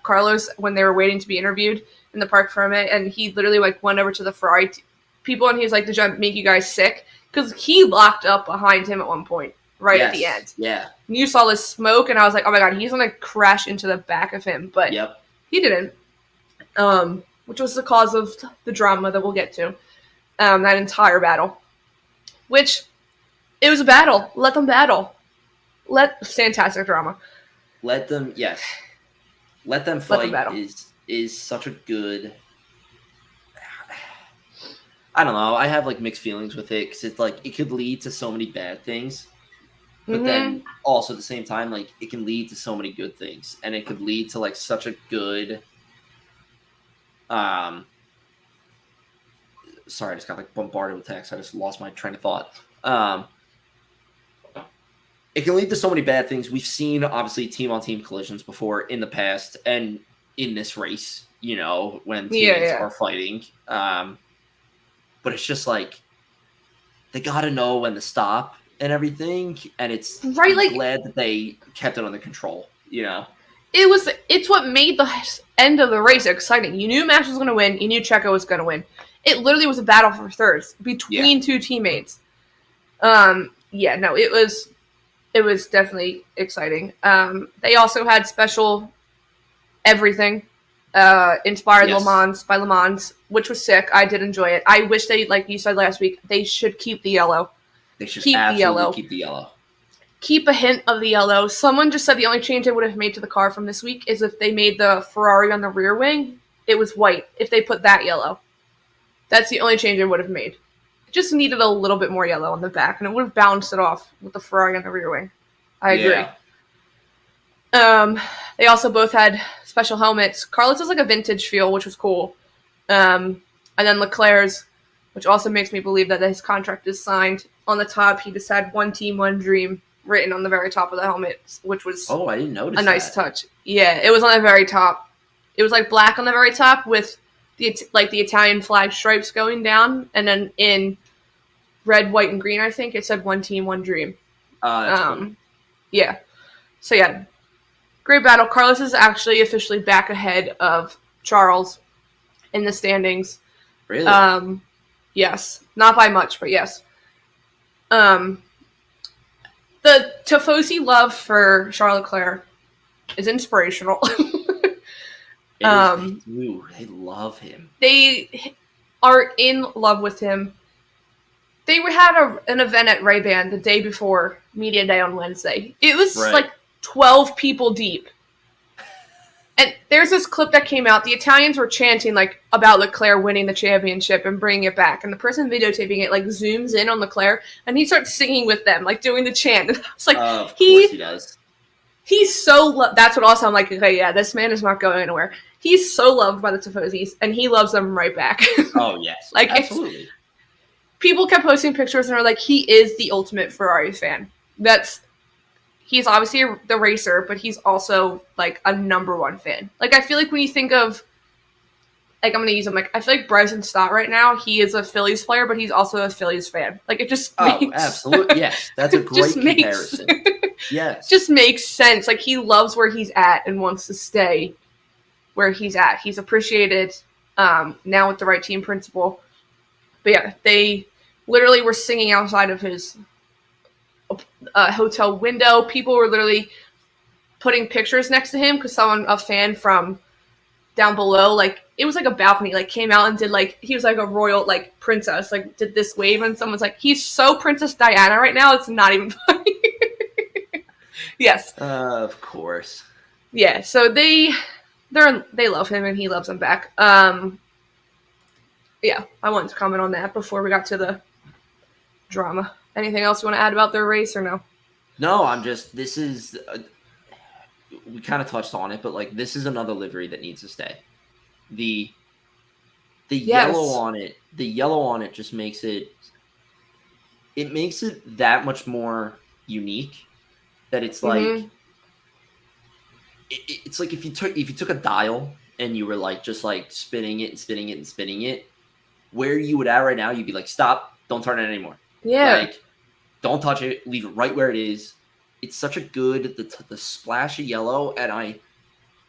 Carlos when they were waiting to be interviewed in the park for a minute, and he literally went over to the Ferrari people and he was like, "Did I make you guys sick?" Because he locked up behind him at one point, at the end. Yeah. And you saw the smoke, and I was like, "Oh my god, he's gonna crash into the back of him," but he didn't. Which was the cause of the drama that we'll get to. That entire battle. Which, it was a battle. Let them battle. Fantastic drama. Let them fight is such a good... I don't know. I have mixed feelings with it, because it's it could lead to so many bad things. But then also at the same time, it can lead to so many good things. And it could lead to such a good... Sorry, I just got bombarded with text. I just lost my train of thought. It can lead to so many bad things. We've seen, obviously, team-on-team collisions before in the past and in this race, when teammates are fighting. But it's just they got to know when to stop and everything. And it's I'm glad that they kept it under control, It's what made the end of the race exciting. You knew Max was going to win. You knew Checo was going to win. It literally was a battle for thirds between two teammates. It was definitely exciting. They also had special everything inspired by Le Mans, which was sick. I did enjoy it. I wish they, like you said last week, they should keep the yellow. They should keep the yellow. Keep a hint of the yellow. Someone just said the only change they would have made to the car from this week is if they made the Ferrari on the rear wing, it was white. If they put that yellow. That's the only change they would have made. It just needed a little bit more yellow on the back, and it would have balanced it off with the Ferrari on the rear wing. I agree. They also both had special helmets. Carlos was a vintage feel, which was cool. And then Leclerc's, which also makes me believe that his contract is signed. On the top, he just had "One Team, One Dream" written on the very top of the helmet, which was I didn't notice a nice touch. Yeah, it was on the very top. It was black on the very top with the Italian flag stripes going down, and then in red, white, and green, I think it said "One Team, One Dream." Cool. Yeah. So yeah, great battle. Carlos is actually officially back ahead of Charles in the standings. Really? Yes, not by much, but yes. The Tifosi love for Charles Leclerc is inspirational. They love him. They are in love with him. They had an event at Ray-Ban the day before Media Day on Wednesday. It was 12 people deep. And there's this clip that came out. The Italians were chanting like about Leclerc winning the championship and bringing it back. And the person videotaping it like zooms in on Leclerc and he starts singing with them, like doing the chant. And I was like, Of course he does. He's so that's what also I'm like, okay, yeah, this man is not going anywhere. He's so loved by the Tifosis, and he loves them right back. Oh yes, like absolutely. People kept posting pictures and are like, he is the ultimate Ferrari fan. He's obviously the racer, but he's also like a number one fan. Like I feel like when you think of, like I'm gonna use him, like I feel like Bryson Stott right now, he is a Phillies player, but he's also a Phillies fan. Like it just absolutely, yes, that's a great comparison. Yes, just makes sense. Like he loves where he's at and wants to stay where he's at. He's appreciated now with the right team principal. But yeah, they literally were singing outside of his hotel window. People were literally putting pictures next to him because a fan from down below, like it was like a balcony, like came out and did like, he was like a royal like princess, like did this wave, and someone's like, he's so Princess Diana right now, it's not even funny. Yes. Of course. Yeah, so they love him and he loves them back. Yeah, I wanted to comment on that before we got to the drama. Anything else you want to add about their race or no? No, this is, we kind of touched on it, but like this is another livery that needs to stay. The yellow on it just makes it that much more unique that it's like, it's like if you took a dial and you were like just like spinning it and spinning it and spinning it, where you would at right now, you'd be like, stop, don't turn it anymore. Yeah. Like, don't touch it, leave it right where it is. It's such a good, the splash of yellow, and I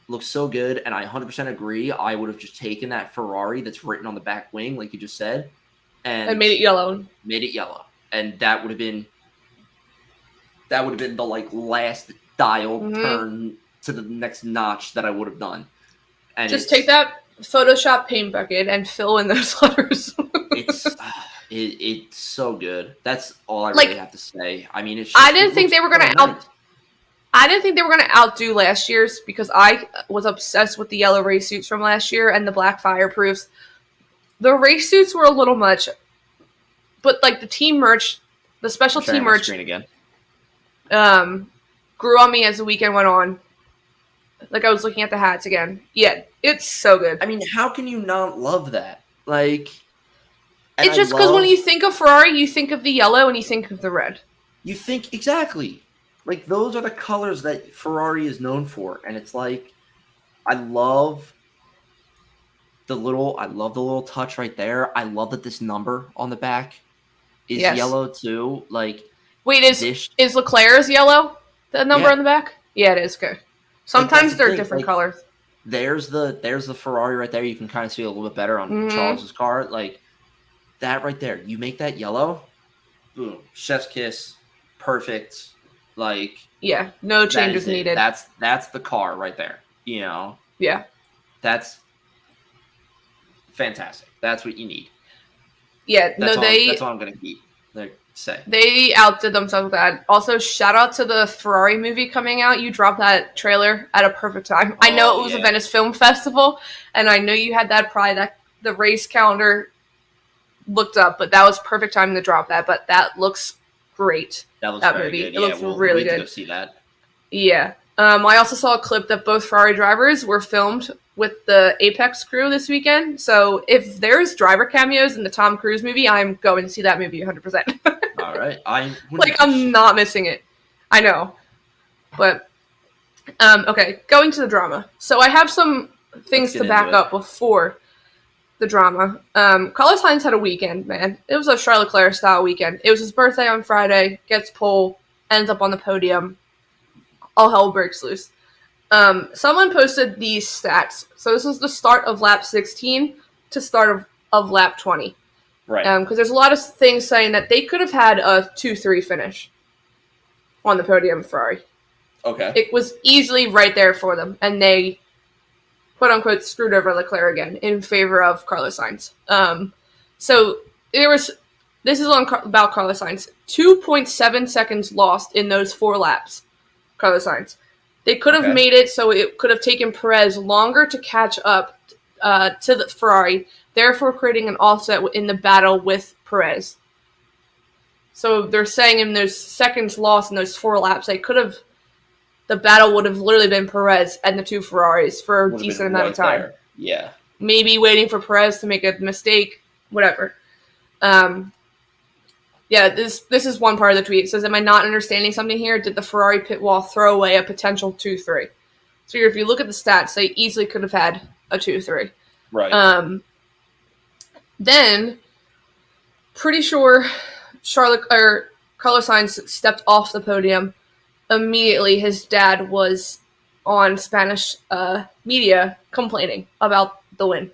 look so good, and I 100% agree. I would have just taken that Ferrari that's written on the back wing, like you just said, and made it yellow. And that would have been the like last dial turn to the next notch that I would have done. And just take that Photoshop paint bucket and fill in those letters. It's so good. That's all I really have to say. I mean, I didn't think they were gonna outdo last year's because I was obsessed with the yellow race suits from last year and the black fireproofs. The race suits were a little much, but like the team merch, the special team merch, again. Grew on me as the weekend went on. Like I was looking at the hats again. Yeah, it's so good. I mean, how can you not love that? Like. It's just because when you think of Ferrari, you think of the yellow and you think of the red. You think, exactly. Like, those are the colors that Ferrari is known for. And it's like, I love the little touch right there. I love that this number on the back is yellow too. Like, wait, is Leclerc's yellow? The number on the back? Yeah, it is. Good. Sometimes they're different colors. There's the Ferrari right there. You can kind of see a little bit better on Charles's car. Like, that right there, you make that yellow, boom, chef's kiss, perfect. Like, yeah, no changes needed. That's the car right there. You know, yeah, that's fantastic. That's what you need. Yeah, that's all I'm gonna keep. Say they outdid themselves with that. Also, shout out to the Ferrari movie coming out. You dropped that trailer at a perfect time. I know it was a Venice Film Festival, and I know you had that pride that the race calendar looked up, but that was perfect time to drop that. But that looks great. That movie. Good. It looks really good. Go see that. Yeah. I also saw a clip that both Ferrari drivers were filmed with the Apex crew this weekend. So if there's driver cameos in the Tom Cruise movie, I'm going to see that movie 100%. All right. I'm not missing it. I know. But okay, going to the drama. So I have some things to back up before the drama. Carlos Sainz had a weekend, man. It was a Charles Leclerc style weekend. It was his birthday on Friday, gets pole, ends up on the podium. All hell breaks loose. Someone posted these stats. So this is the start of lap 16 to start of lap 20. Right. Because there's a lot of things saying that they could have had a 2-3 finish on the podium, Ferrari. Okay. It was easily right there for them, and they quote-unquote screwed over Leclerc again in favor of Carlos Sainz. So this is about Carlos Sainz. 2.7 seconds lost in those 4 laps, Carlos Sainz. They could have made it so it could have taken Perez longer to catch up to the Ferrari, therefore creating an offset in the battle with Perez. So they're saying in those seconds lost in those 4 laps, the battle would have literally been Perez and the 2 Ferraris for a decent amount of time. There. Yeah. Maybe waiting for Perez to make a mistake, whatever. This is one part of the tweet. It says, am I not understanding something here? Did the Ferrari pit wall throw away a potential 2-3? So if you look at the stats, they easily could have had a 2-3. Right. Then, pretty sure Carlos Sainz stepped off the podium. Immediately, his dad was on Spanish media complaining about the win,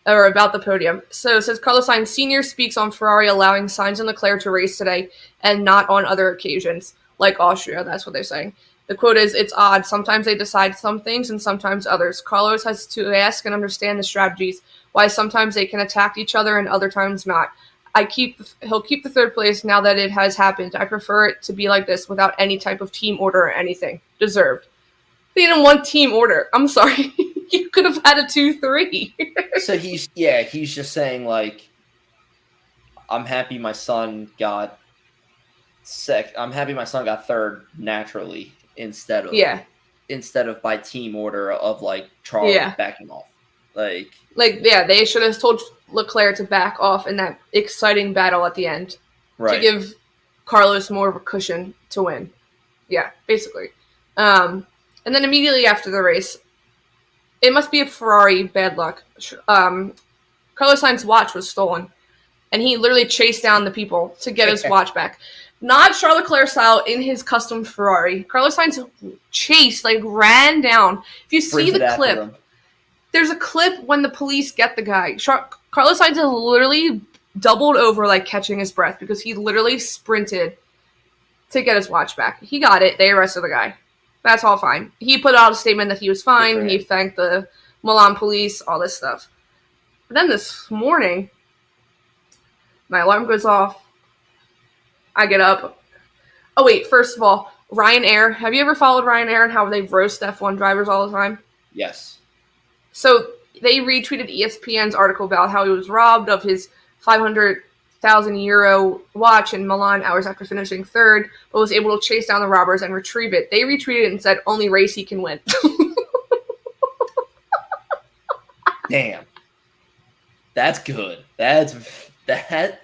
or about the podium. So it says, Carlos Sainz Sr. speaks on Ferrari allowing Sainz and Leclerc to race today and not on other occasions, like Austria. That's what they're saying. The quote is, it's odd. Sometimes they decide some things and sometimes others. Carlos has to ask and understand the strategies, why sometimes they can attack each other and other times not. He'll keep the 3rd place now that it has happened. I prefer it to be like this without any type of team order or anything. Deserved. They didn't want team order. I'm sorry. You could have had a 2-3. So he's just saying, I'm happy my son got I'm happy my son got 3rd naturally instead of by team order of Charles backing off. They should have told Leclerc to back off in that exciting battle at the end to give Carlos more of a cushion to win. Yeah, basically. And then immediately after the race, it must be a Ferrari bad luck. Carlos Sainz's watch was stolen, and he literally chased down the people to get his watch back. Not Charles Leclerc style in his custom Ferrari. Carlos Sainz chased, ran down. If you see the clip, there's a clip when the police get the guy. Carlos Sainz literally doubled over, catching his breath, because he literally sprinted to get his watch back. He got it. They arrested the guy. That's all fine. He put out a statement that he was fine. He thanked the Milan police, all this stuff. But then this morning, my alarm goes off. I get up. Oh, wait. First of all, Ryanair. Have you ever followed Ryanair and how they roast F1 drivers all the time? Yes. So they retweeted ESPN's article about how he was robbed of his 500,000 euro watch in Milan hours after finishing 3rd, but was able to chase down the robbers and retrieve it. They retweeted it and said, only Racy can win. Damn. That's good. That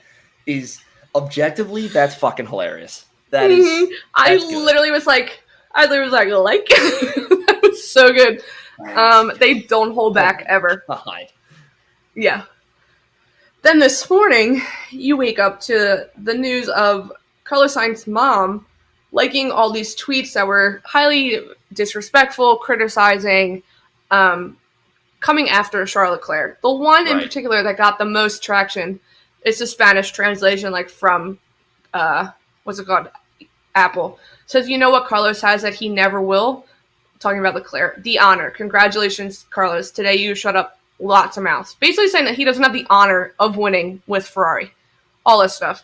is objectively, that's fucking hilarious. That is. I literally was like, that was so good. They don't hold back ever. God. Yeah. Then this morning, you wake up to the news of Carlos Sainz's mom liking all these tweets that were highly disrespectful, criticizing, coming after Charles Leclerc. The one in particular that got the most traction is the Spanish translation, from, what's it called? Apple. Says, you know what Carlos has that he never will? Talking about Leclerc. The honor. Congratulations, Carlos. Today you shut up lots of mouths. Basically saying that he doesn't have the honor of winning with Ferrari. All this stuff.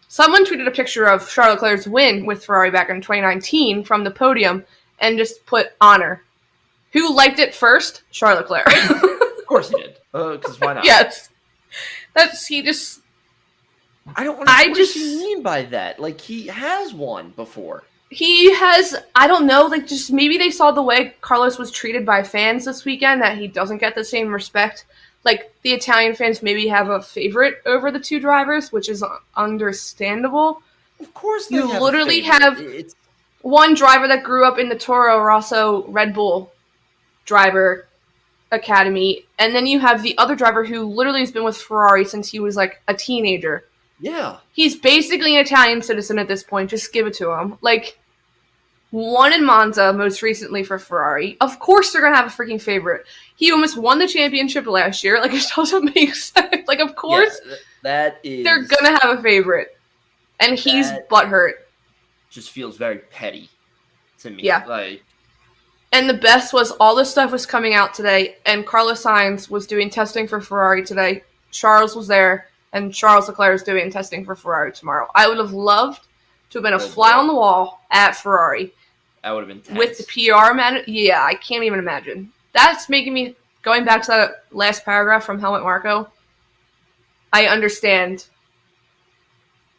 Someone tweeted a picture of Charles Leclerc's win with Ferrari back in 2019 from the podium and just put honor. Who liked it first? Charles Leclerc. Of course he did. Because why not? Yes. I don't understand what you mean by that. He has won before. He has, I don't know, just maybe they saw the way Carlos was treated by fans this weekend, that he doesn't get the same respect. The Italian fans maybe have a favorite over the 2 drivers, which is understandable. Of course they You have literally a favorite. have one driver that grew up in the Toro Rosso Red Bull driver academy, and then you have the other driver who literally has been with Ferrari since he was, a teenager. Yeah. He's basically an Italian citizen at this point. Just give it to him. One in Monza, most recently for Ferrari. Of course they're going to have a freaking favorite. He almost won the championship last year. It doesn't make sense. Of course that is... they're going to have a favorite. And he's butthurt. Just feels very petty to me. Yeah. And the best was all this stuff was coming out today, and Carlos Sainz was doing testing for Ferrari today. Charles was there, and Charles Leclerc is doing testing for Ferrari tomorrow. I would have loved to have been a fly on the wall at Ferrari That would have been tense. With the PR man, yeah, I can't even imagine. That's making me, going back to that last paragraph from Helmut Marko, I understand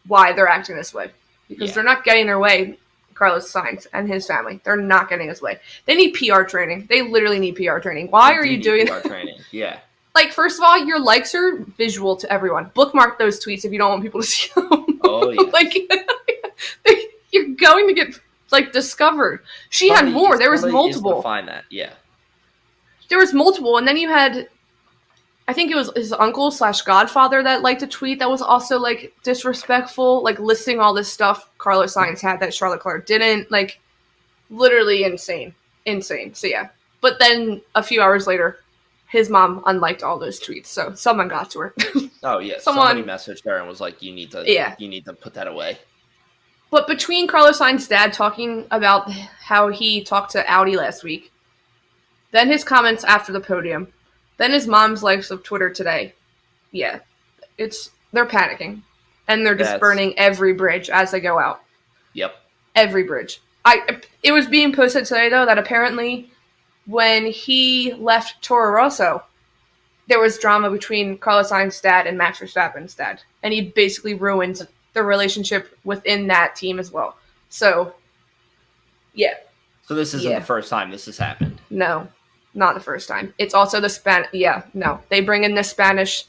why they're acting this way. Because they're not getting their way, Carlos Sainz and his family. They're not getting his way. They need PR training. They literally need PR training. Why are you doing PR training? Yeah. Like, first of all, your likes are visual to everyone. Bookmark those tweets if you don't want people to see them. Oh, yeah. Like, you're going to get, like, discovered. She had more. There was multiple. Find that, yeah. There was multiple, and then you had, I think it was his uncle / godfather that liked a tweet that was also, like, disrespectful, like, listing all this stuff Carlos Sainz had that Charlotte Leclerc didn't. Like, literally insane. Insane. So, yeah. But then, a few hours later, his mom unliked all those tweets, so someone got to her. Oh, yeah. Somebody messaged her and was like, you need to put that away. But between Carlos Sainz's dad talking about how he talked to Audi last week, then his comments after the podium, then his mom's likes of Twitter today, yeah, they're panicking. And they're just burning every bridge as they go out. Yep. Every bridge. It was being posted today, though, that apparently when he left Toro Rosso, there was drama between Carlos Sainz's dad and Max Verstappen's dad. And he basically ruined the relationship within that team as well. So, yeah. So this isn't the first time this has happened? No, not the first time. It's also the they bring in the Spanish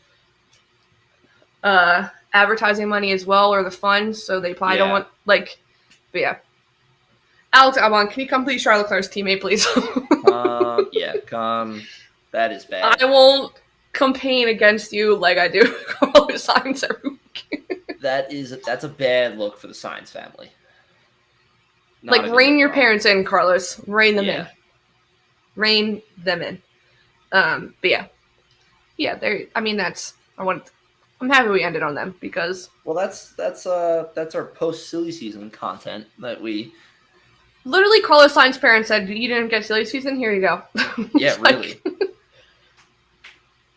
advertising money as well, or the funds, so they probably don't want, like, but yeah. Alex Albon, can you come please Charlotte Leclerc's teammate, please? Come. That is bad. I won't campaign against you like I do Carlos Sainz every week. That's a bad look for the Sainz family. Like, rein your parents in, Carlos. Rein them in. Rein them in. But yeah. Yeah, I'm happy we ended on them because... Well, that's our post-silly season content that we... Literally, Carlos Sainz's parents said, you didn't get silly season? Here you go. Yeah, really.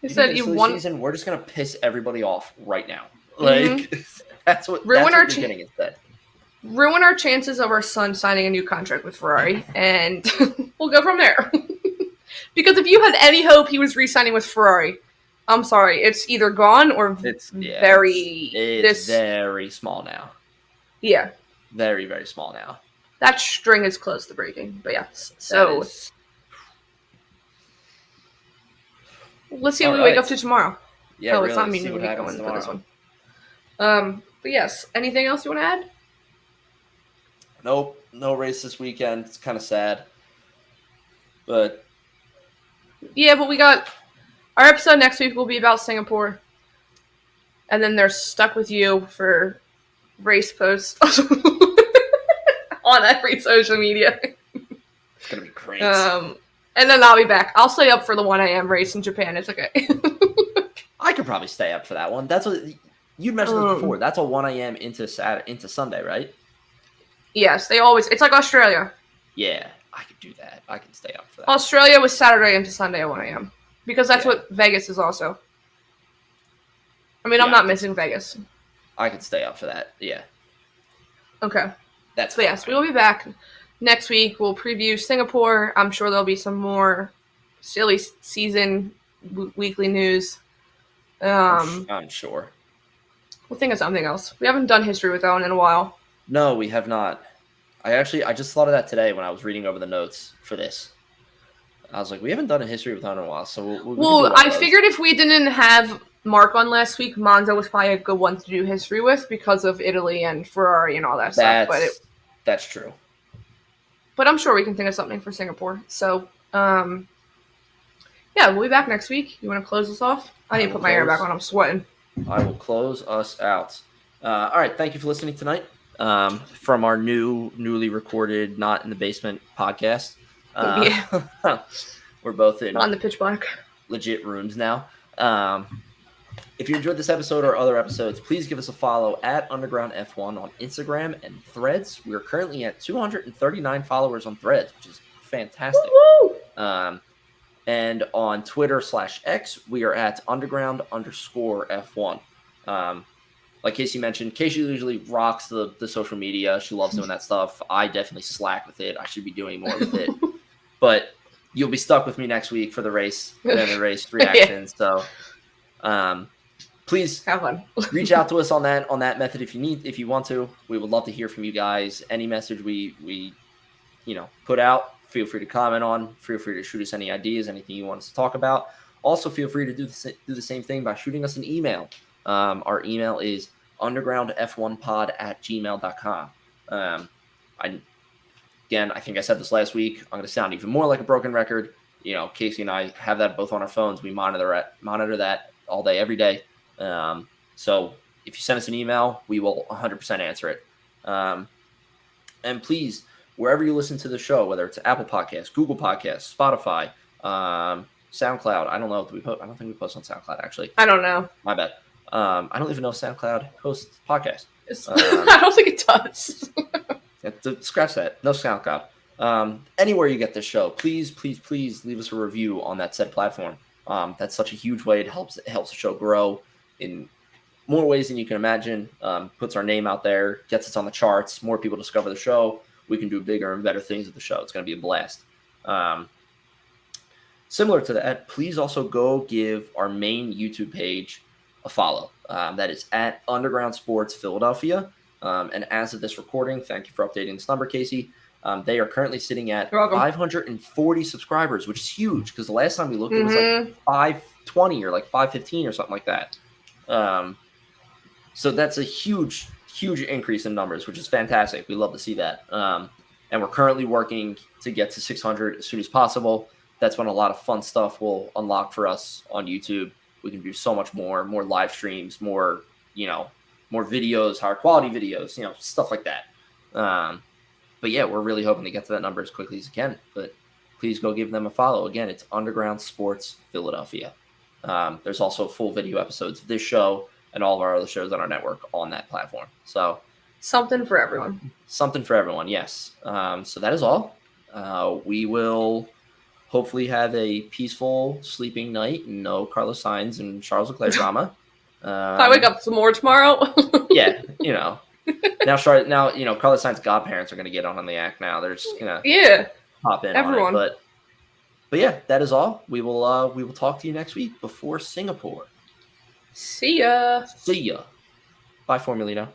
He said, you won... season, we're just going to piss everybody off right now. Like, that's what you're getting instead. Ruin our chances of our son signing a new contract with Ferrari, and we'll go from there. Because if you had any hope he was re-signing with Ferrari, I'm sorry, it's either gone or it's very small now. Yeah. Very, very small now. That string is close to breaking, but yes. So let's see what we wake up to tomorrow. Yeah, really, it's not me going for this one. But yes, anything else you want to add? Nope, no race this weekend. It's kind of sad, but yeah, but we got our episode next week will be about Singapore, and then they're stuck with you for race posts on every social media. It's gonna be great. And then I'll be back. I'll stay up for the 1 a.m. race in Japan. It's okay. I could probably stay up for that one. That's what you'd mentioned this before. That's a 1 a.m. into Sunday, right? Yes, it's like Australia. Yeah, I could do that. I could stay up for that. Australia was Saturday into Sunday at 1 a.m. Because that's what Vegas is also. I mean, I'm not missing Vegas. I could stay up for that, yeah. Okay. So yes, we will be back next week. We'll preview Singapore. I'm sure there'll be some more silly season weekly news. I'm sure. We'll think of something else. We haven't done history with Owen in a while. No, we have not. I just thought of that today when I was reading over the notes for this. I was like, we haven't done a history with Owen in a while, so I figured if we didn't have Mark on last week, Monza was probably a good one to do history with because of Italy and Ferrari and all that stuff. But that's true. But I'm sure we can think of something for Singapore. So, we'll be back next week. You want to close us off? I need to put my hair back on. I'm sweating. I will close us out. All right. Thank you for listening tonight. From our newly recorded Not in the Basement podcast. We're both on the pitch black legit rooms now. If you enjoyed this episode or other episodes, please give us a follow at Underground F1 on Instagram and Threads. We are currently at 239 followers on Threads, which is fantastic. And on Twitter /X, we are at Underground_F1. like Casey mentioned, Casey usually rocks the social media. She loves doing that stuff. I definitely slack with it. I should be doing more with it. But you'll be stuck with me next week for the race and the race reactions. So please Have fun. reach out to us on that method if you want to. We would love to hear from you guys. Any message we put out, feel free to comment on. Feel free to shoot us any ideas, anything you want us to talk about. Also, feel free to do the same thing by shooting us an email. Our email is undergroundf1pod@gmail.com. I think I said this last week. I'm going to sound even more like a broken record. Casey and I have that both on our phones. We monitor that all day, every day. So if you send us an email, we will 100% answer it. And please, wherever you listen to the show, whether it's Apple Podcasts, Google Podcasts, Spotify, SoundCloud. I don't know if I don't think we post on SoundCloud, actually. I don't know. My bad. I don't even know if SoundCloud hosts podcasts. I don't think it does. Scratch that. No SoundCloud. Anywhere you get this show, please leave us a review on that said platform. That's such a huge way. It helps the show grow in more ways than you can imagine. Puts our name out there, gets us on the charts. More people discover the show. We can do bigger and better things with the show. It's going to be a blast. Similar to that, please also go give our main YouTube page a follow. That is at Underground Sports Philadelphia. And as of this recording, thank you for updating this number, Casey. They are currently sitting at 540 subscribers, which is huge because the last time we looked, it was like 520 or like 515 or something like that. So that's a huge increase in numbers, which is fantastic. We love to see that. And we're currently working to get to 600 as soon as possible. That's when a lot of fun stuff will unlock for us on YouTube. We can do so much more live streams, more videos, higher quality videos, stuff like that. But yeah, we're really hoping to get to that number as quickly as we can. But please go give them a follow. Again, it's Underground Sports Philadelphia. There's also full video episodes of this show and all of our other shows on our network on that platform. So something for everyone. Something for everyone, yes. So that is all. We will hopefully have a peaceful sleeping night and no Carlos Sainz and Charles Leclerc drama. I wake up some more tomorrow. Yeah, now Carlos Sainz's godparents are going to get on the act now. They're just going to pop in everyone. on it. But yeah, that is all. We will talk to you next week before Singapore. See ya. Bye, Formulino.